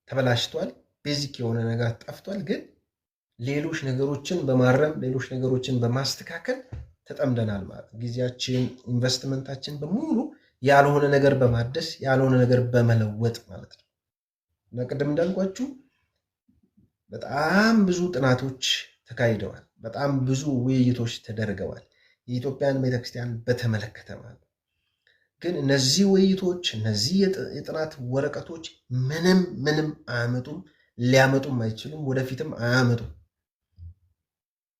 ተበላሽቷል፣ ቤዚክ የሆነ ነገር ጠፍቷል። ግን ሌሎች ነገሮችን በማረም ሌሎች ነገሮችን በማስተካከል ተጠምደናል ማለት ነው። ጊዜያችን፣ ኢንቨስትመንታችን በሙሉ ያልሆነ ነገር በማደስ ያልሆነ ነገር በመለወጥ ማለት ነው። እና ቅድም እንዳልኳችሁ በጣም ብዙ ጥናቶች ተካሂደዋል። በጣም ብዙ ውይይቶች ተደርገዋል የኢትዮጵያን ቤተክርስቲያን በተመለከተ ማለት። ግን እነዚህ ውይይቶች እነዚህ የጥናት ወረቀቶች ምንም አያመጡም፣ ሊያመጡም አይችሉም፣ ወደፊትም አያመጡም።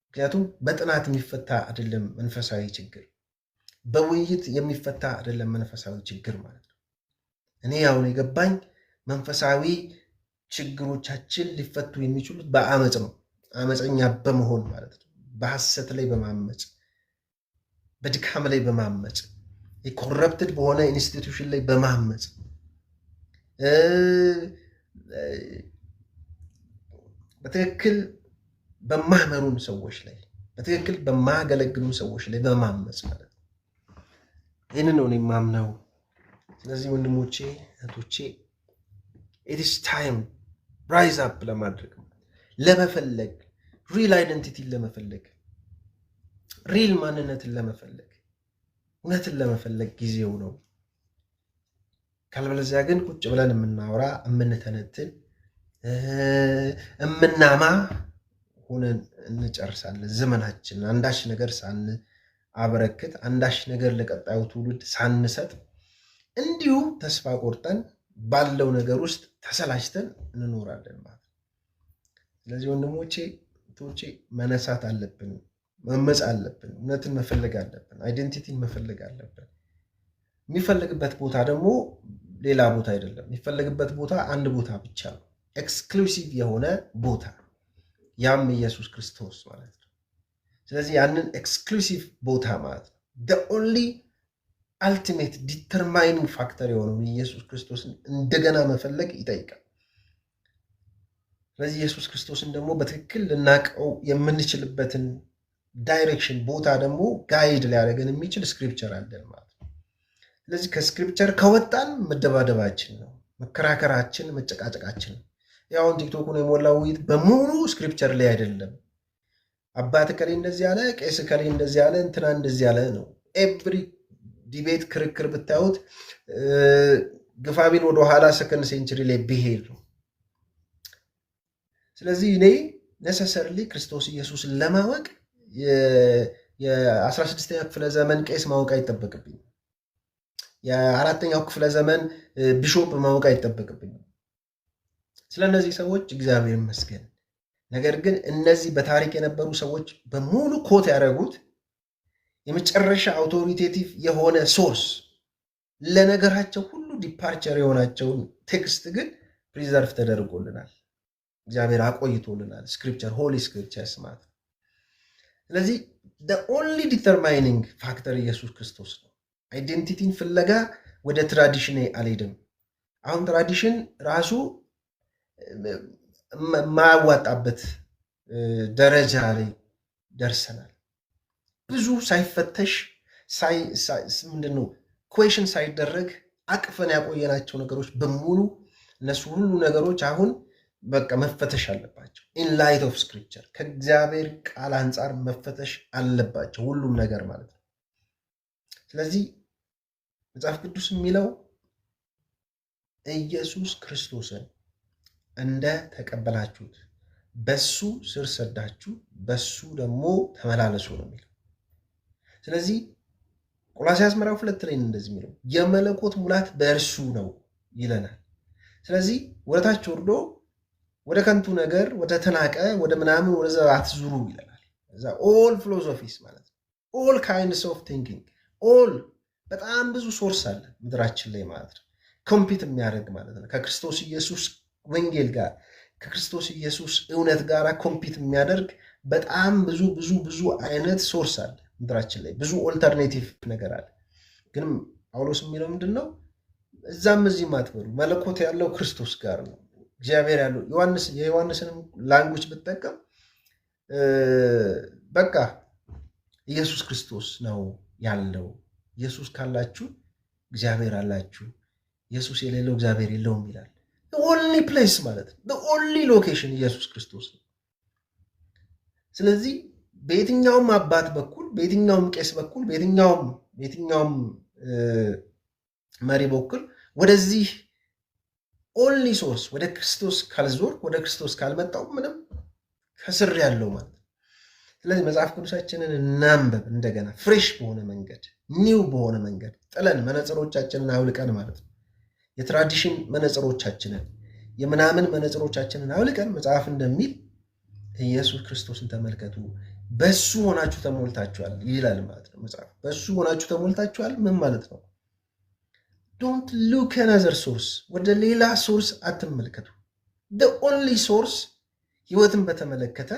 ምክንያቱም በጥናት የሚፈታ አይደለም መንፈሳዊ ችግር፣ በውይይት የሚፈታ አይደለም መንፈሳዊ ችግር ማለት ነው። እኔ አሁን የገባኝ መንፈሳዊ ችግሮቻችን ሊፈቱ የሚችሉት በአመፅ ነው። አመፀኛ በመሆን ማለት ነው። በሐሰት ላይ በማመፅ በድካም ላይ በማመፅ የኮረፕትድ በሆነ ኢንስቲትዩሽን ላይ በማመፅ በትክክል በማመሩን ሰዎች ላይ በትክክል በማገለግሉን ሰዎች ላይ በማመፅ ማለት ነው። ይህንን ነው የማምነው። ስለዚህ ወንድሞቼ እህቶቼ ኢትስ ታይም ራይዝ አፕ ለማድረግ ለመፈለግ ሪል አይደንቲቲን ለመፈለግ ሪል ማንነትን ለመፈለግ እውነትን ለመፈለግ ጊዜው ነው። ካልበለዚያ ግን ቁጭ ብለን የምናወራ የምንተነትን የምናማ ሆነን እንጨርሳለን ዘመናችን። አንዳች ነገር ሳንአበረክት አንዳች ነገር ለቀጣዩ ትውልድ ሳንሰጥ እንዲሁ ተስፋ ቆርጠን ባለው ነገር ውስጥ ተሰላችተን እንኖራለን ማለት። ስለዚህ ወንድሞቼ እህቶቼ መነሳት አለብን፣ መመጽ አለብን፣ እውነትን መፈለግ አለብን፣ አይዴንቲቲን መፈለግ አለብን። የሚፈልግበት ቦታ ደግሞ ሌላ ቦታ አይደለም። የሚፈልግበት ቦታ አንድ ቦታ ብቻ ነው፣ ኤክስክሉሲቭ የሆነ ቦታ፣ ያም ኢየሱስ ክርስቶስ ማለት ነው። ስለዚህ ያንን ኤክስክሉሲቭ ቦታ ማለት ነው the only ultimate determining ፋክተር የሆነውን ኢየሱስ ክርስቶስን እንደገና መፈለግ ይጠይቃል። ስለዚህ ኢየሱስ ክርስቶስን ደግሞ በትክክል ልናቀው የምንችልበትን ዳይሬክሽን ቦታ ደግሞ ጋይድ ሊያደርገን የሚችል ስክሪፕቸር አለን ማለት ነው። ስለዚህ ከስክሪፕቸር ከወጣን መደባደባችን ነው፣ መከራከራችን፣ መጨቃጨቃችን ነው። ያውን ቲክቶኩን የሞላው ውይይት በሙሉ ስክሪፕቸር ላይ አይደለም። አባት ከሌ እንደዚህ ያለ፣ ቄስ ከሌ እንደዚህ ያለ፣ እንትና እንደዚህ ያለ ነው። ኤቭሪ ዲቤት ክርክር ብታዩት ግፋቢል ወደኋላ ሰከንድ ሴንቸሪ ላይ ቢሄድ ነው። ስለዚህ እኔ ነሰሰርሊ ክርስቶስ ኢየሱስን ለማወቅ የ16ኛ ክፍለ ዘመን ቄስ ማወቅ አይጠበቅብኝም። የ4ኛው ክፍለ ዘመን ቢሾፕ ማወቅ አይጠበቅብኝም። ስለ እነዚህ ሰዎች እግዚአብሔር ይመስገን። ነገር ግን እነዚህ በታሪክ የነበሩ ሰዎች በሙሉ ኮት ያደረጉት የመጨረሻ አውቶሪቴቲቭ የሆነ ሶርስ ለነገራቸው ሁሉ ዲፓርቸር የሆናቸውን ቴክስት ግን ፕሪዘርቭ ተደርጎልናል። እግዚአብሔር አቆይቶልናል። ስክሪፕቸር ሆሊ ስክሪፕቸርስ ማለት ነው። ስለዚህ ኦንሊ ዲተርማይኒንግ ፋክተር ኢየሱስ ክርስቶስ ነው። አይዴንቲቲን ፍለጋ ወደ ትራዲሽን አልሄድም። አሁን ትራዲሽን ራሱ የማያዋጣበት ደረጃ ላይ ደርሰናል። ብዙ ሳይፈተሽ ምንድነው ኩዌሽን ሳይደረግ አቅፈን ያቆየናቸው ነገሮች በሙሉ እነሱ ሁሉ ነገሮች አሁን በቃ መፈተሽ አለባቸው። ኢን ላይት ኦፍ ስክሪፕቸር ከእግዚአብሔር ቃል አንጻር መፈተሽ አለባቸው ሁሉም ነገር ማለት ነው። ስለዚህ መጽሐፍ ቅዱስ የሚለው ኢየሱስ ክርስቶስን እንደ ተቀበላችሁት በሱ ስር ሰዳችሁ በሱ ደግሞ ተመላለሱ ነው የሚለው። ስለዚህ ቆላስይስ ምዕራፍ 2 ላይ እንደዚህ የሚለው የመለኮት ሙላት በእርሱ ነው ይለናል። ስለዚህ ወደታች ወርዶ ወደ ከንቱ ነገር ወደ ተናቀ ወደ ምናምን ወደዛ አትዙሩ ይለናል። እዛ ኦል ፊሎሶፊስ ማለት ነው፣ ኦል ካይንድስ ኦፍ ቲንኪንግ ኦል በጣም ብዙ ሶርስ አለ ምድራችን ላይ ማለት ነው፣ ኮምፒት የሚያደርግ ማለት ነው ከክርስቶስ ኢየሱስ ወንጌል ጋር ከክርስቶስ ኢየሱስ እውነት ጋር ኮምፒት የሚያደርግ በጣም ብዙ ብዙ ብዙ አይነት ሶርስ አለ ምድራችን ላይ፣ ብዙ ኦልተርኔቲቭ ነገር አለ። ግን ጳውሎስ የሚለው ምንድን ነው? እዛም እዚህም አትበሉ፣ መለኮት ያለው ክርስቶስ ጋር ነው፣ እግዚአብሔር ያለው። የዮሐንስንም ላንጉጅ ብጠቀም በቃ ኢየሱስ ክርስቶስ ነው ያለው። ኢየሱስ ካላችሁ እግዚአብሔር አላችሁ፣ ኢየሱስ የሌለው እግዚአብሔር የለውም ይላል። ኦንሊ ፕሌስ ማለት ነው፣ ኦንሊ ሎኬሽን ኢየሱስ ክርስቶስ ነው። ስለዚህ በየትኛውም አባት በኩል፣ በየትኛውም ቄስ በኩል፣ በየትኛውም መሪ በኩል ወደዚህ ኦንሊ ሶርስ ወደ ክርስቶስ ካልዞር፣ ወደ ክርስቶስ ካልመጣው ምንም ከስር ያለው ማለት ነው። ስለዚህ መጽሐፍ ቅዱሳችንን እናንበብ እንደገና ፍሬሽ በሆነ መንገድ፣ ኒው በሆነ መንገድ ጥለን መነጽሮቻችንን አውልቀን ማለት ነው። የትራዲሽን መነጽሮቻችንን የምናምን መነጽሮቻችንን አውልቀን መጽሐፍ እንደሚል ኢየሱስ ክርስቶስን ተመልከቱ፣ በሱ ሆናችሁ ተሞልታችኋል ይላል ማለት ነው መጽሐፍ። በሱ ሆናችሁ ተሞልታችኋል ምን ማለት ነው? ዶንት ሉክ አናዘር ሶርስ፣ ወደ ሌላ ሶርስ አትመልከቱ። ኦንሊ ሶርስ ህይወትን በተመለከተ፣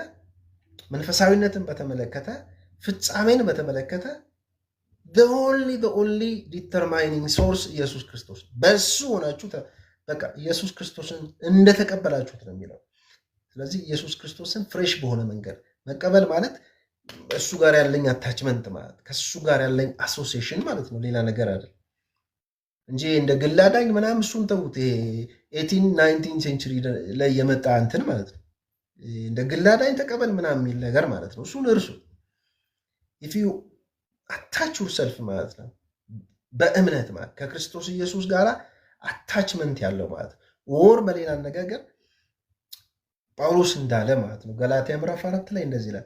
መንፈሳዊነትን በተመለከተ፣ ፍጻሜን በተመለከተ ኦንሊ ዲተርማይኒንግ ሶርስ ኢየሱስ ክርስቶስ። በሱ ሆናችሁ በቃ ኢየሱስ ክርስቶስን እንደተቀበላችሁት ነው የሚለው። ስለዚህ ኢየሱስ ክርስቶስን ፍሬሽ በሆነ መንገድ መቀበል ማለት እሱ ጋር ያለኝ አታችመንት ማለት ከሱ ጋር ያለኝ አሶሲዬሽን ማለት ነው፣ ሌላ ነገር አይደለም እንጂ እንደ ግላዳኝ ምናምን እሱን ተዉት። 19 ሴንቸሪ ላይ የመጣ እንትን ማለት ነው። እንደ ግላዳኝ ተቀበል ምናምን የሚል ነገር ማለት ነው። እሱን እርሱ ኢፍ ዩ አታች ዩርሰልፍ ማለት ነው፣ በእምነት ማለት ከክርስቶስ ኢየሱስ ጋር አታችመንት ያለው ማለት ወር በሌላ አነጋገር ጳውሎስ እንዳለ ማለት ነው ገላትያ ምዕራፍ 4 ላይ እንደዚህ ይላል፣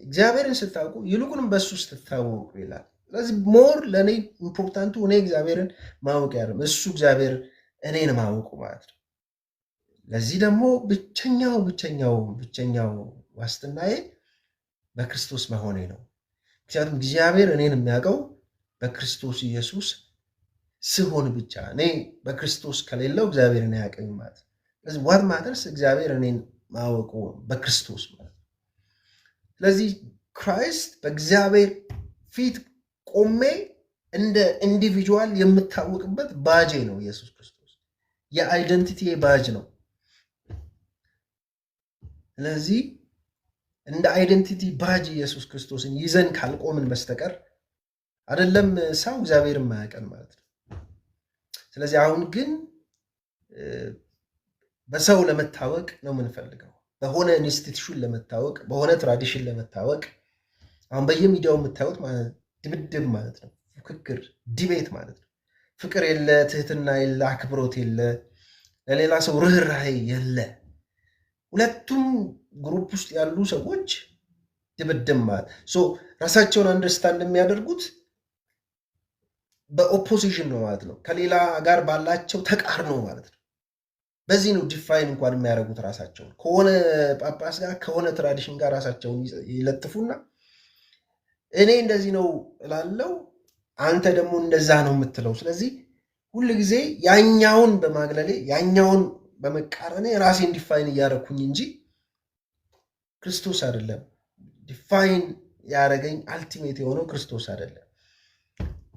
እግዚአብሔርን ስታውቁ ይልቁንም በሱ ስትታወቁ ይላል። ስለዚህ ሞር ለእኔ ኢምፖርታንቱ እኔ እግዚአብሔርን ማወቅ ያለም እሱ እግዚአብሔር እኔን ማወቁ ማለት ነው። ለዚህ ደግሞ ብቸኛው ዋስትናዬ በክርስቶስ መሆኔ ነው። ምክንያቱም እግዚአብሔር እኔን የሚያውቀው በክርስቶስ ኢየሱስ ስሆን ብቻ። እኔ በክርስቶስ ከሌለው እግዚአብሔርን አያውቀኝ ማለት ነው። ስለዚህ ዋት ማተርስ እግዚአብሔር እኔን ማወቁ በክርስቶስ ማለት ነው። ስለዚህ ክራይስት በእግዚአብሔር ፊት ቆሜ እንደ ኢንዲቪጁዋል የምታወቅበት ባጄ ነው ኢየሱስ ክርስቶስ፣ የአይደንቲቲ ባጅ ነው። ስለዚህ እንደ አይደንቲቲ ባጅ ኢየሱስ ክርስቶስን ይዘን ካልቆምን በስተቀር አይደለም ሰው እግዚአብሔርን ማያውቀን ማለት ነው። ስለዚህ አሁን ግን በሰው ለመታወቅ ነው የምንፈልገው፣ በሆነ ኢንስቲትዩሽን ለመታወቅ፣ በሆነ ትራዲሽን ለመታወቅ። አሁን በየሚዲያው የምታዩት ድብድብ ማለት ነው፣ ፉክክር፣ ዲቤት ማለት ነው። ፍቅር የለ፣ ትህትና የለ፣ አክብሮት የለ፣ ለሌላ ሰው ርኅራኄ የለ። ሁለቱም ግሩፕ ውስጥ ያሉ ሰዎች ድብድብ ማለት ራሳቸውን አንደርስታንድ የሚያደርጉት በኦፖዚሽን ነው ማለት ነው፣ ከሌላ ጋር ባላቸው ተቃርኖ ማለት ነው። በዚህ ነው ዲፋይን እንኳን የሚያደርጉት ራሳቸውን ከሆነ ጳጳስ ጋር ከሆነ ትራዲሽን ጋር ራሳቸውን ይለጥፉና እኔ እንደዚህ ነው እላለው፣ አንተ ደግሞ እንደዛ ነው የምትለው። ስለዚህ ሁል ጊዜ ያኛውን በማግለሌ ያኛውን በመቃረኔ ራሴን ዲፋይን እያደረኩኝ እንጂ ክርስቶስ አይደለም ዲፋይን ያደረገኝ። አልቲሜት የሆነው ክርስቶስ አይደለም።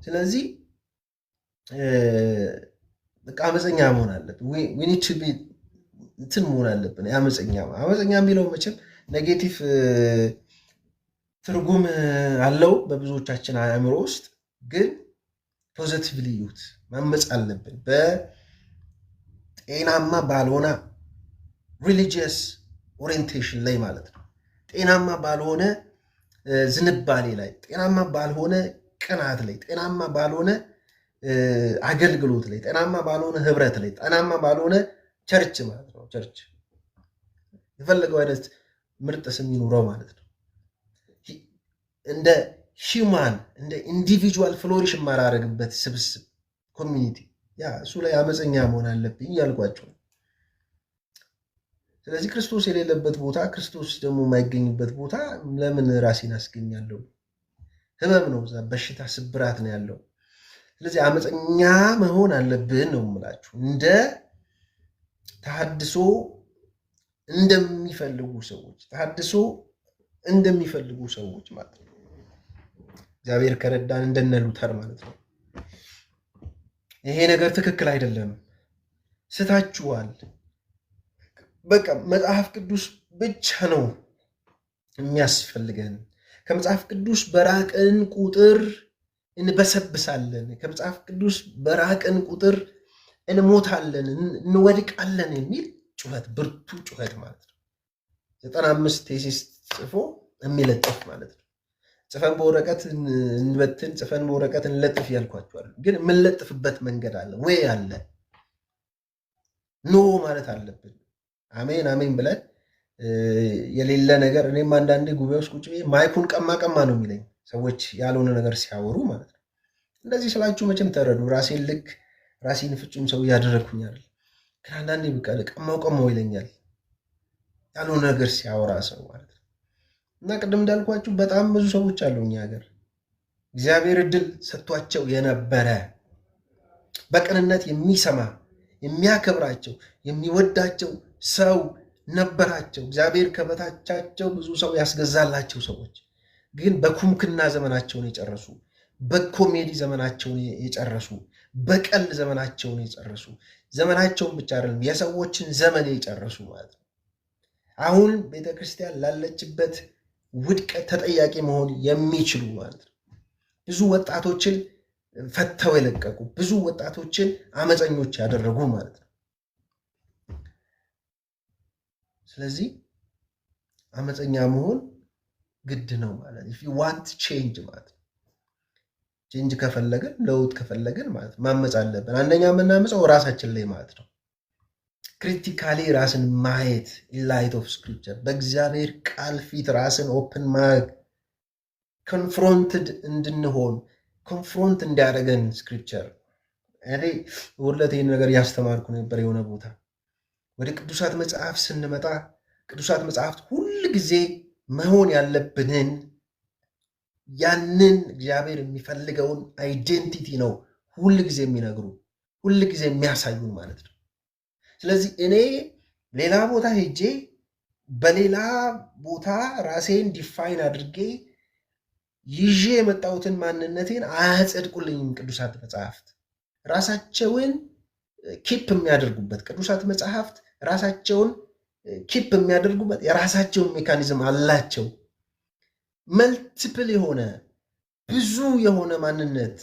ስለዚህ በቃ አመፀኛ መሆን አለብን። እንትን መሆን አለብን። አመፀኛ የሚለው መቼም ኔጌቲቭ ትርጉም አለው በብዙዎቻችን አእምሮ ውስጥ፣ ግን ፖዘቲቭሊ ዩት ማመፅ አለብን። በጤናማ ባልሆነ ሪሊጂየስ ኦሪየንቴሽን ላይ ማለት ነው፣ ጤናማ ባልሆነ ዝንባሌ ላይ፣ ጤናማ ባልሆነ ቅናት ላይ፣ ጤናማ ባልሆነ አገልግሎት ላይ፣ ጤናማ ባልሆነ ህብረት ላይ፣ ጤናማ ባልሆነ ቸርች ማለት ነው። ቸርች የፈለገው አይነት ምርጥ ስም ይኑረው ማለት ነው። እንደ ሂውማን እንደ ኢንዲቪጁዋል ፍሎሪሽ የማላረግበት ስብስብ ኮሚኒቲ፣ ያ እሱ ላይ አመፀኛ መሆን አለብኝ እያልኳቸው ነው። ስለዚህ ክርስቶስ የሌለበት ቦታ፣ ክርስቶስ ደግሞ የማይገኝበት ቦታ ለምን ራሴን አስገኛለሁ? ህመም ነው፣ በሽታ ስብራት ነው ያለው። ስለዚህ አመፀኛ መሆን አለብን ነው የምላችሁ። እንደ ተሐድሶ እንደሚፈልጉ ሰዎች ማለት ነው። እግዚአብሔር ከረዳን እንደነ ሉተር ማለት ነው። ይሄ ነገር ትክክል አይደለም፣ ስታችኋል፣ በቃ መጽሐፍ ቅዱስ ብቻ ነው የሚያስፈልገን። ከመጽሐፍ ቅዱስ በራቅን ቁጥር እንበሰብሳለን፣ ከመጽሐፍ ቅዱስ በራቅን ቁጥር እንሞታለን፣ እንወድቃለን የሚል ጩኸት፣ ብርቱ ጩኸት ማለት ነው። 95 ቴሲስ ጽፎ የሚለጥፍ ማለት ነው። ጽፈን በወረቀት እንበትን፣ ጽፈን በወረቀት እንለጥፍ ያልኳቸዋል። ግን የምንለጥፍበት መንገድ አለ ወይ? አለ። ኖ ማለት አለብን። አሜን አሜን ብለን የሌለ ነገር። እኔም አንዳንዴ ጉባኤ ውስጥ ቁጭ ብዬ ማይኩን ቀማ ነው የሚለኝ ሰዎች ያልሆነ ነገር ሲያወሩ ማለት ነው። እንደዚህ ስላችሁ መቼም ተረዱ። ራሴን ፍጹም ሰው እያደረግኩኝ አይደል። ግን አንዳንዴ በቃ ቀማው ይለኛል ያልሆነ ነገር ሲያወራ ሰው ማለት ነው። እና ቅድም እንዳልኳችሁ በጣም ብዙ ሰዎች አሉ እኛ ሀገር እግዚአብሔር እድል ሰጥቷቸው የነበረ በቅንነት የሚሰማ የሚያከብራቸው የሚወዳቸው ሰው ነበራቸው። እግዚአብሔር ከበታቻቸው ብዙ ሰው ያስገዛላቸው ሰዎች ግን በኩምክና ዘመናቸውን የጨረሱ፣ በኮሜዲ ዘመናቸውን የጨረሱ፣ በቀል ዘመናቸውን የጨረሱ፣ ዘመናቸውን ብቻ አይደለም የሰዎችን ዘመን የጨረሱ ማለት ነው። አሁን ቤተክርስቲያን ላለችበት ውድቀት ተጠያቂ መሆን የሚችሉ ማለት ነው። ብዙ ወጣቶችን ፈተው የለቀቁ፣ ብዙ ወጣቶችን አመፀኞች ያደረጉ ማለት ነው። ስለዚህ አመፀኛ መሆን ግድ ነው ማለት if you want change ማለት ነው። ቼንጅ ከፈለግን ለውጥ ከፈለግን ማለት ማመፅ አለብን። አንደኛ የምናመፀው ራሳችን ላይ ማለት ነው። ክሪቲካሊ ራስን ማየት ኢንላይት ኦፍ ስክሪፕቸር፣ በእግዚአብሔር ቃል ፊት ራስን ኦፕን ማድረግ፣ ኮንፍሮንትድ እንድንሆን ኮንፍሮንት እንዲያደርገን ስክሪፕቸር። እኔ ሁለት ይህን ነገር ያስተማርኩ ነበር የሆነ ቦታ። ወደ ቅዱሳት መጽሐፍ ስንመጣ ቅዱሳት መጽሐፍት ሁል ጊዜ መሆን ያለብንን ያንን እግዚአብሔር የሚፈልገውን አይዴንቲቲ ነው ሁል ጊዜ የሚነግሩ፣ ሁል ጊዜ የሚያሳዩን ማለት ነው። ስለዚህ እኔ ሌላ ቦታ ሄጄ በሌላ ቦታ ራሴን ዲፋይን አድርጌ ይዤ የመጣሁትን ማንነቴን አያጸድቁልኝም። ቅዱሳት መጽሐፍት ራሳቸውን ኪፕ የሚያደርጉበት፣ ቅዱሳት መጽሐፍት ራሳቸውን ኪፕ የሚያደርጉበት የራሳቸውን ሜካኒዝም አላቸው። መልቲፕል የሆነ ብዙ የሆነ ማንነት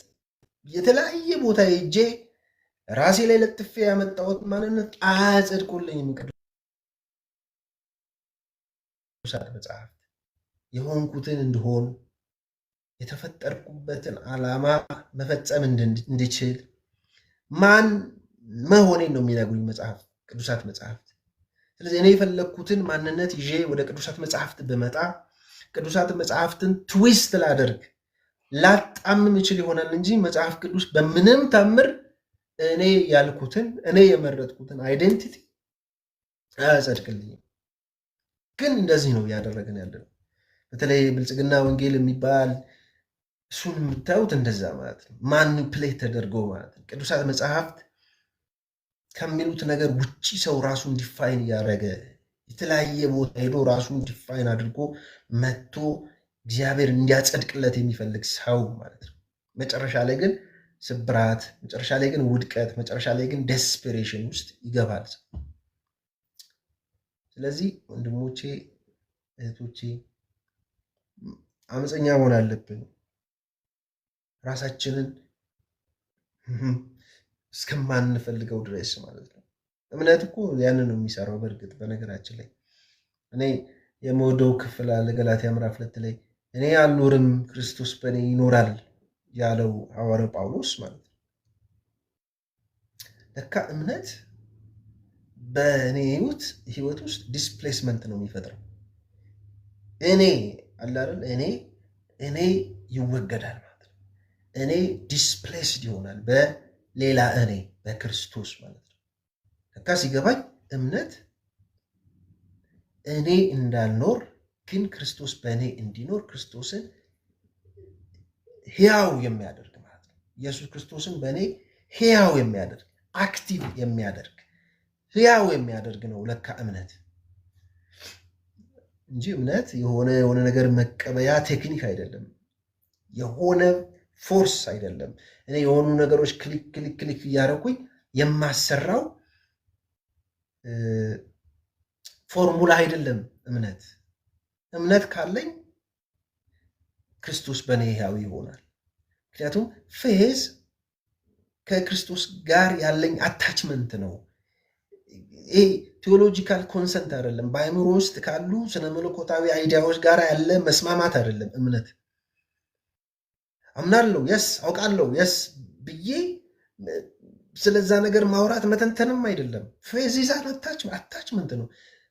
የተለያየ ቦታ ሄጄ ራሴ ላይ ለጥፌ ያመጣሁት ማንነት አያጸድቁልኝም። ቅዱሳት መጽሐፍት የሆንኩትን እንድሆን የተፈጠርኩበትን ዓላማ መፈጸም እንድችል ማን መሆኔን ነው የሚነግሩኝ መጽሐፍ፣ ቅዱሳት መጽሐፍት። ስለዚህ እኔ የፈለግኩትን ማንነት ይዤ ወደ ቅዱሳት መጽሐፍት ብመጣ ቅዱሳት መጽሐፍትን ትዊስት ላደርግ ላጣምም ይችል ይሆናል እንጂ መጽሐፍ ቅዱስ በምንም ታምር እኔ ያልኩትን እኔ የመረጥኩትን አይዴንቲቲ አያጸድቅልኝም። ግን እንደዚህ ነው እያደረግን ያለነው። በተለይ ብልጽግና ወንጌል የሚባል እሱን የምታዩት እንደዛ ማለት ነው። ማኒፕሌት ተደርጎ ማለት ነው። ቅዱሳት መጽሐፍት ከሚሉት ነገር ውጪ ሰው ራሱን ዲፋይን እያደረገ የተለያየ ቦታ ሄዶ ራሱን ዲፋይን አድርጎ መጥቶ እግዚአብሔር እንዲያጸድቅለት የሚፈልግ ሰው ማለት ነው። መጨረሻ ላይ ግን ስብራት፣ መጨረሻ ላይ ግን ውድቀት፣ መጨረሻ ላይ ግን ዴስፔሬሽን ውስጥ ይገባል ሰው። ስለዚህ ወንድሞቼ እህቶቼ አመፀኛ መሆን አለብን። ራሳችንን እስከማንፈልገው ድረስ ማለት ነው። እምነት እኮ ያንን ነው የሚሰራው። በእርግጥ በነገራችን ላይ እኔ የምወደው ክፍል አለ ገላትያ ምዕራፍ 2 ላይ እኔ አልኖርም ክርስቶስ በእኔ ይኖራል ያለው ሐዋርያው ጳውሎስ ማለት ነው። ለካ እምነት በእኔ ህይወት ውስጥ ዲስፕሌስመንት ነው የሚፈጥረው። እኔ አለ አይደል እኔ ይወገዳል ማለት ነው። እኔ ዲስፕሌስድ ይሆናል በሌላ እኔ በክርስቶስ ማለት ነው። ለካ ሲገባኝ እምነት እኔ እንዳልኖር ግን ክርስቶስ በእኔ እንዲኖር ክርስቶስን ሕያው የሚያደርግ ማለት ነው። ኢየሱስ ክርስቶስን በእኔ ሕያው የሚያደርግ አክቲቭ የሚያደርግ ሕያው የሚያደርግ ነው ለካ እምነት እንጂ እምነት የሆነ ነገር መቀበያ ቴክኒክ አይደለም። የሆነ ፎርስ አይደለም። እኔ የሆኑ ነገሮች ክሊክ ክሊክ ክሊክ እያደረኩኝ የማሰራው ፎርሙላ አይደለም። እምነት ካለኝ ክርስቶስ በእኔ ሕያው ይሆናል። ምክንያቱም ፌዝ ከክርስቶስ ጋር ያለኝ አታችመንት ነው። ይሄ ቴዎሎጂካል ኮንሰንት አይደለም። በአእምሮ ውስጥ ካሉ ስነ መለኮታዊ አይዲያዎች ጋር ያለ መስማማት አይደለም። እምነት አምናለሁ፣ የስ አውቃለሁ፣ የስ ብዬ ስለዛ ነገር ማውራት መተንተንም አይደለም። ፌዝ ይዛን አታችመንት ነው።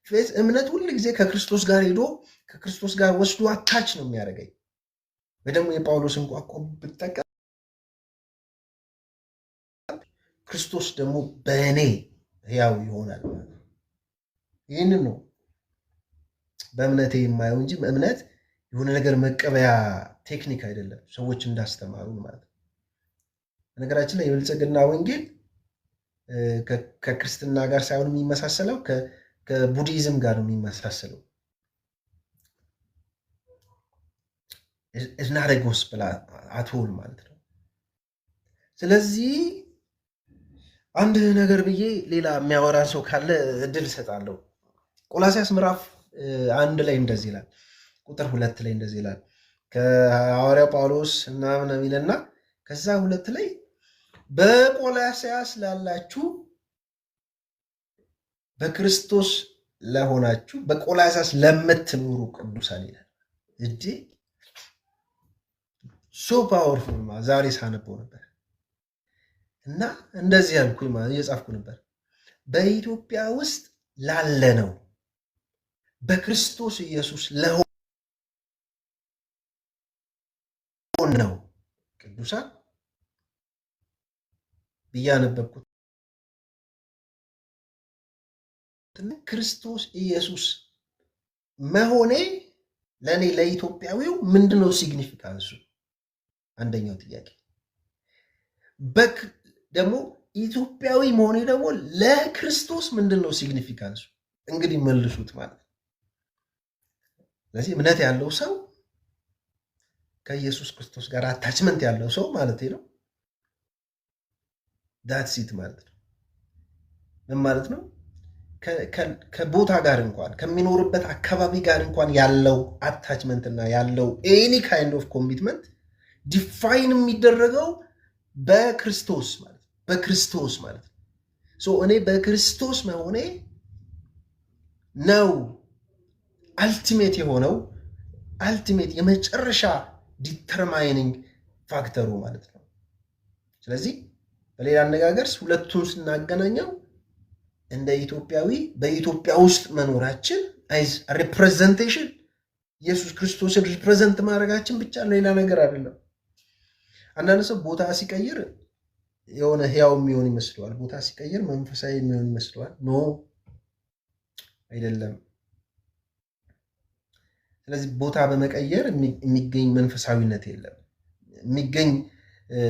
ፌዝ እምነት ሁል ጊዜ ከክርስቶስ ጋር ሄዶ ከክርስቶስ ጋር ወስዶ አታች ነው የሚያደርገኝ። ወይ ደግሞ የጳውሎስን ቋንቋ ብጠቀም ክርስቶስ ደግሞ በእኔ ሕያው ይሆናል ማለት ነው። ይህንን ነው በእምነቴ የማየው እንጂ እምነት የሆነ ነገር መቀበያ ቴክኒክ አይደለም፣ ሰዎች እንዳስተማሩ ማለት ነው። በነገራችን ላይ የብልጽግና ወንጌል ከክርስትና ጋር ሳይሆን የሚመሳሰለው ከቡዲዝም ጋር ነው የሚመሳሰለው። እስናደ ጎስፕል አትሆን ማለት ነው። ስለዚህ አንድ ነገር ብዬ ሌላ የሚያወራ ሰው ካለ እድል እሰጣለሁ። ቆላስይስ ምዕራፍ 1 ላይ እንደዚህ ይላል፣ ቁጥር 2 ላይ እንደዚህ ይላል። ከሐዋርያው ጳውሎስ ምናምን የሚልና ከዛ 2 ላይ በቆላስይስ ላላችሁ በክርስቶስ ለሆናችሁ በቆላስይስ ለምትኖሩ ቅዱሳን ይላል። እዴ ሶ ፓወርፉል ዛሬ ሳነበው ነበር እና እንደዚህ ያልኩኝ ማለት እየጻፍኩ ነበር። በኢትዮጵያ ውስጥ ላለ ነው በክርስቶስ ኢየሱስ ለሆነው ቅዱሳን ብያነበብኩት ክርስቶስ ኢየሱስ መሆኔ ለእኔ ለኢትዮጵያዊው ምንድነው ሲግኒፊካንሱ? አንደኛው ጥያቄ። ደግሞ ኢትዮጵያዊ መሆኔ ደግሞ ለክርስቶስ ምንድነው ሲግኒፊካንሱ? እንግዲህ መልሱት ማለት ነው። ስለዚህ እምነት ያለው ሰው ከኢየሱስ ክርስቶስ ጋር አታችመንት ያለው ሰው ማለት ነው። ዳትሲት ማለት ነው። ምን ማለት ነው? ከቦታ ጋር እንኳን ከሚኖርበት አካባቢ ጋር እንኳን ያለው አታችመንት እና ያለው ኤኒ ካይንድ ኦፍ ኮሚትመንት ዲፋይን የሚደረገው በክርስቶስ ማለት ነው። እኔ በክርስቶስ መሆኔ ነው አልቲሜት የሆነው የመጨረሻ ዲተርማይኒንግ ፋክተሩ ማለት ነው። ስለዚህ በሌላ አነጋገር ሁለቱን ስናገናኘው እንደ ኢትዮጵያዊ በኢትዮጵያ ውስጥ መኖራችን አይዝ ሪፕሬዘንቴሽን ኢየሱስ ክርስቶስን ሪፕሬዘንት ማድረጋችን ብቻ ሌላ ነገር አይደለም። አንዳንድ ሰው ቦታ ሲቀይር የሆነ ሕያው የሚሆን ይመስለዋል። ቦታ ሲቀይር መንፈሳዊ የሚሆን ይመስለዋል። ኖ አይደለም። ስለዚህ ቦታ በመቀየር የሚገኝ መንፈሳዊነት የለም፣ የሚገኝ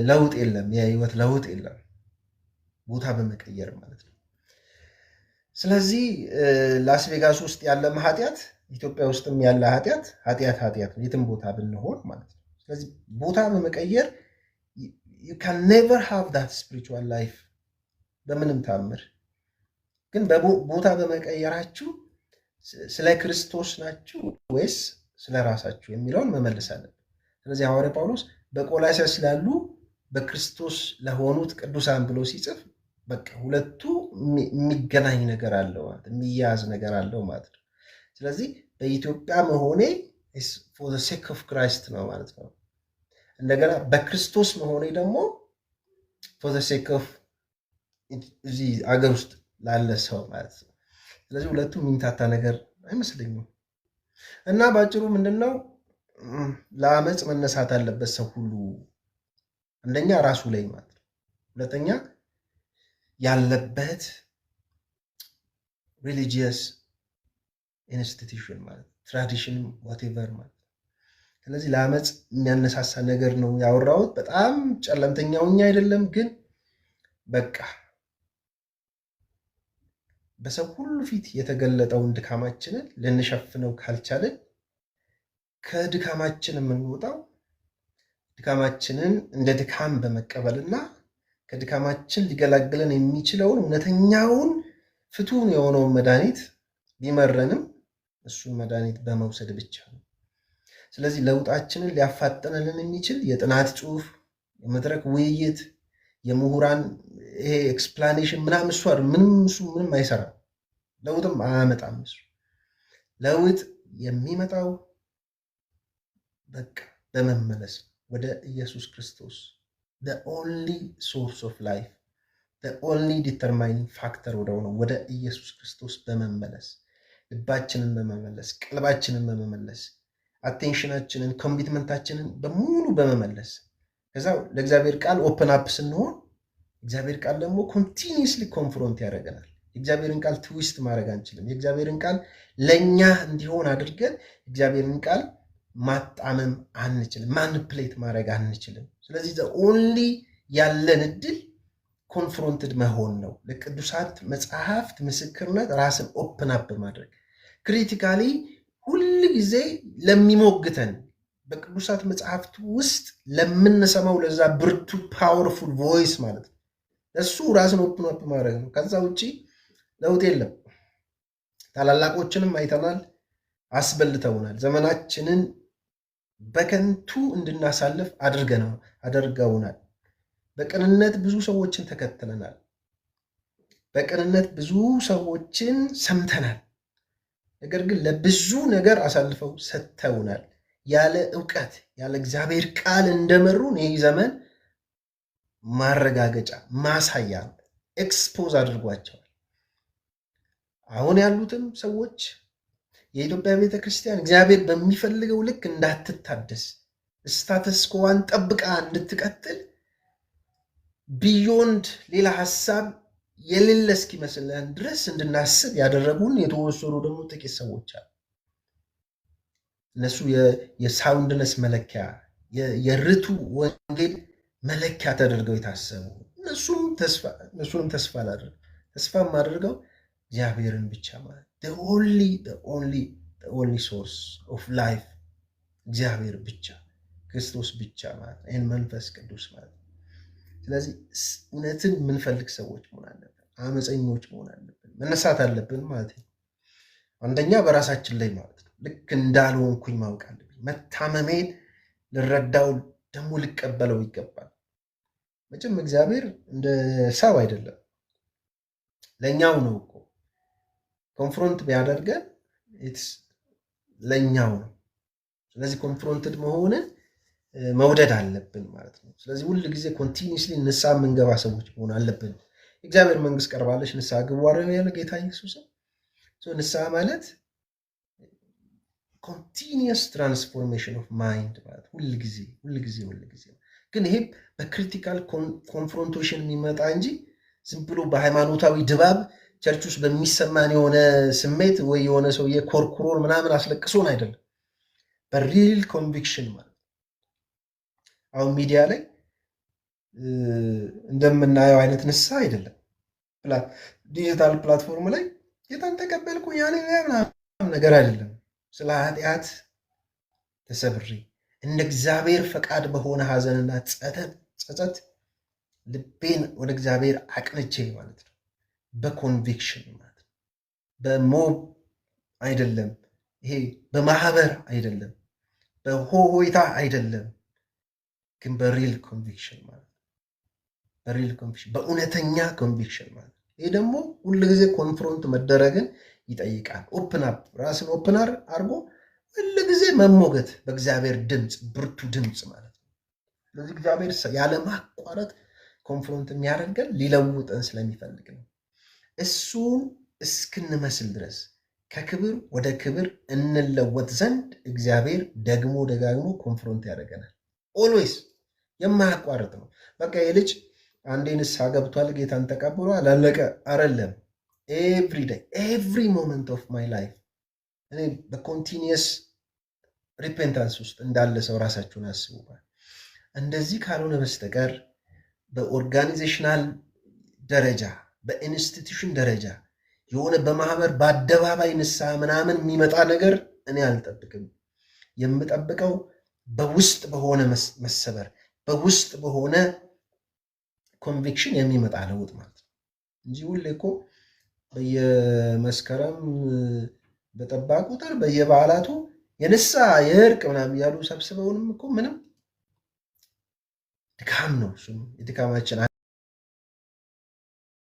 ለውጥ የለም፣ የህይወት ለውጥ የለም ቦታ በመቀየር ማለት ነው። ስለዚህ ላስ ቬጋስ ውስጥ ያለ ኃጢአት ኢትዮጵያ ውስጥም ያለ ኃጢአት ነው፣ የትም ቦታ ብንሆን ማለት ነው። ስለዚህ ቦታ በመቀየር you can never have that spiritual life በምንም ታምር። ግን ቦታ በመቀየራችሁ ስለ ክርስቶስ ናችሁ ወይስ ስለ ራሳችሁ የሚለውን መመለስ አለብን። ስለዚህ ሐዋርያ ጳውሎስ በቆላስይስ ስላሉ በክርስቶስ ለሆኑት ቅዱሳን ብሎ ሲጽፍ በቃ ሁለቱ የሚገናኝ ነገር አለው ማለት የሚያያዝ ነገር አለው ማለት ነው። ስለዚህ በኢትዮጵያ መሆኔ for the sake of Christ ነው ማለት ነው። እንደገና በክርስቶስ መሆኔ ደግሞ for the sake of እዚህ አገር ውስጥ ላለ ሰው ማለት ነው። ስለዚህ ሁለቱም የሚምታታ ነገር አይመስለኝም። እና ባጭሩ ምንድነው ለአመፅ መነሳት አለበት ሰው ሁሉ፣ አንደኛ ራሱ ላይ ማለት ነው፣ ሁለተኛ ያለበት ሪሊጂየስ ኢንስቲትዩሽን ማለት ትራዲሽን ዋቴቨር ማለት። ስለዚህ ለአመፅ የሚያነሳሳ ነገር ነው ያወራሁት። በጣም ጨለምተኛውኛ አይደለም፣ ግን በቃ በሰው ሁሉ ፊት የተገለጠውን ድካማችንን ልንሸፍነው ካልቻልን ከድካማችን የምንወጣው ድካማችንን እንደ ድካም በመቀበልና ከድካማችን ሊገላግለን የሚችለውን እውነተኛውን ፍቱን የሆነውን መድኃኒት ቢመረንም እሱን መድኃኒት በመውሰድ ብቻ ነው። ስለዚህ ለውጣችንን ሊያፋጥንልን የሚችል የጥናት ጽሑፍ፣ የመድረክ ውይይት፣ የምሁራን ይሄ ኤክስፕላኔሽን ምናምን እሱ ምንም አይሰራም፣ ለውጥም አያመጣም። እሱ ለውጥ የሚመጣው በቃ በመመለስ ወደ ኢየሱስ ክርስቶስ the only source of life the only determining factor ወደሆነው ወደ ኢየሱስ ክርስቶስ በመመለስ ልባችንን በመመለስ ቀልባችንን በመመለስ አቴንሽናችንን ኮሚትመንታችንን በሙሉ በመመለስ ከዛ ለእግዚአብሔር ቃል ኦፕን አፕ ስንሆን እግዚአብሔር ቃል ደግሞ ኮንቲኒየስሊ ኮንፍሮንት ያደርገናል። የእግዚአብሔርን ቃል ትዊስት ማድረግ አንችልም። የእግዚአብሔርን ቃል ለእኛ እንዲሆን አድርገን እግዚአብሔርን ቃል ማጣመም አንችልም፣ ማኒፕሌት ማድረግ አንችልም። ስለዚህ ኦንሊ ያለን እድል ኮንፍሮንትድ መሆን ነው። ለቅዱሳት መጽሐፍት ምስክርነት ራስን ኦፕን አፕ ማድረግ ክሪቲካሊ ሁል ጊዜ ለሚሞግተን በቅዱሳት መጽሐፍት ውስጥ ለምንሰማው ለዛ ብርቱ ፓወርፉል ቮይስ ማለት ነው እሱ ራስን ኦፕን አፕ ማድረግ ነው። ከዛ ውጭ ለውጥ የለም። ታላላቆችንም አይተናል፣ አስበልተውናል። ዘመናችንን በከንቱ እንድናሳልፍ አድርገውናል። በቅንነት ብዙ ሰዎችን ተከትለናል። በቅንነት ብዙ ሰዎችን ሰምተናል። ነገር ግን ለብዙ ነገር አሳልፈው ሰጥተውናል። ያለ እውቀት ያለ እግዚአብሔር ቃል እንደመሩን ይህ ዘመን ማረጋገጫ ማሳያ ኤክስፖዝ አድርጓቸዋል። አሁን ያሉትም ሰዎች የኢትዮጵያ ቤተክርስቲያን እግዚአብሔር በሚፈልገው ልክ እንዳትታደስ ስታተስ ኮዋን ጠብቃ እንድትቀጥል ቢዮንድ ሌላ ሀሳብ የሌለ እስኪመስለን ድረስ እንድናስብ ያደረጉን የተወሰኑ ደግሞ ጥቂት ሰዎች አሉ። እነሱ የሳውንድነስ መለኪያ የርቱ ወንጌል መለኪያ ተደርገው የታሰቡ እነሱንም ተስፋ አላደርግ ተስፋም አድርገው እግዚአብሔርን ብቻ ማለት ኦንሊ ሶርስ ኦፍ ላይፍ እግዚአብሔር ብቻ ክርስቶስ ብቻ ማለት ይህን መንፈስ ቅዱስ ማለት። ስለዚህ እውነትን የምንፈልግ ሰዎች መሆን አለብን። አመፀኞች መሆን አለብን። መነሳት አለብን ማለት ነው። አንደኛ በራሳችን ላይ ማለት ነው። ልክ እንዳልሆንኩኝ ማወቅ አለብኝ። መታመሜን ልረዳው ደግሞ ልቀበለው ይገባል። መቼም እግዚአብሔር እንደ ሰው አይደለም፣ ለእኛው ነው እኮ ኮንፍሮንት ቢያደርገን ለእኛው ነው። ስለዚህ ኮንፍሮንትድ መሆንን መውደድ አለብን ማለት ነው። ስለዚህ ሁል ጊዜ ኮንቲኒስሊ ንስሐ የምንገባ ሰዎች መሆን አለብን። የእግዚአብሔር መንግስት ቀርባለች፣ ንስሐ ግቡ ያለ ጌታ ኢየሱስ። ንስሐ ማለት ኮንቲኒየስ ትራንስፎርሜሽን ኦፍ ማይንድ ማለት ሁል ጊዜ ግን ይሄ በክሪቲካል ኮንፍሮንቴሽን የሚመጣ እንጂ ዝም ብሎ በሃይማኖታዊ ድባብ ቸርች ውስጥ በሚሰማን የሆነ ስሜት ወይ የሆነ ሰውዬ ኮርኩሮን ምናምን አስለቅሶን አይደለም። በሪል ኮንቪክሽን ማለት አሁን ሚዲያ ላይ እንደምናየው አይነት ንስሐ አይደለም። ዲጂታል ፕላትፎርም ላይ ጌታን ተቀበልኩ ያኔ ምናምን ነገር አይደለም። ስለ ኃጢአት ተሰብሬ እንደ እግዚአብሔር ፈቃድ በሆነ ሐዘንና ጸጸት ልቤን ወደ እግዚአብሔር አቅንቼ ማለት ነው። በኮንቪክሽን ማለት ነው። በሞብ አይደለም፣ ይሄ በማህበር አይደለም፣ በሆሆይታ አይደለም፣ ግን በሪል ኮንቪክሽን ማለት ነው። በሪል ኮንቪክሽን፣ በእውነተኛ ኮንቪክሽን ማለት ነው። ይሄ ደግሞ ሁልጊዜ ኮንፍሮንት መደረግን ይጠይቃል። ኦፕን አፕ ራስን ኦፕን አድርጎ ሁልጊዜ መሞገት በእግዚአብሔር ድምፅ፣ ብርቱ ድምፅ ማለት ነው። ስለዚህ እግዚአብሔር ያለማቋረጥ ኮንፍሮንት የሚያደርገን ሊለውጠን ስለሚፈልግ ነው። እሱን እስክንመስል ድረስ ከክብር ወደ ክብር እንለወጥ ዘንድ እግዚአብሔር ደግሞ ደጋግሞ ኮንፍሮንት ያደርገናል። ኦልዌይስ የማያቋርጥ ነው። በቃ የልጅ አንዴ ንስሐ ገብቷል፣ ጌታን ተቀብሏል፣ አላለቀ አይደለም። ኤቭሪ ዴይ ኤቭሪ ሞመንት ኦፍ ማይ ላይፍ እኔ በኮንቲኒየስ ሪፔንታንስ ውስጥ እንዳለ ሰው ራሳችሁን አስቡባል። እንደዚህ ካልሆነ በስተቀር በኦርጋኒዜሽናል ደረጃ በኢንስቲትዩሽን ደረጃ የሆነ በማህበር በአደባባይ ንስሐ ምናምን የሚመጣ ነገር እኔ አልጠብቅም። የምጠብቀው በውስጥ በሆነ መሰበር፣ በውስጥ በሆነ ኮንቪክሽን የሚመጣ ለውጥ ማለት ነው እንጂ ሁሌ እኮ በየመስከረም በጠባ ቁጥር በየበዓላቱ የንስሐ የእርቅ ምናምን እያሉ ሰብስበውንም እኮ ምንም ድካም ነው። እሱም የድካማችን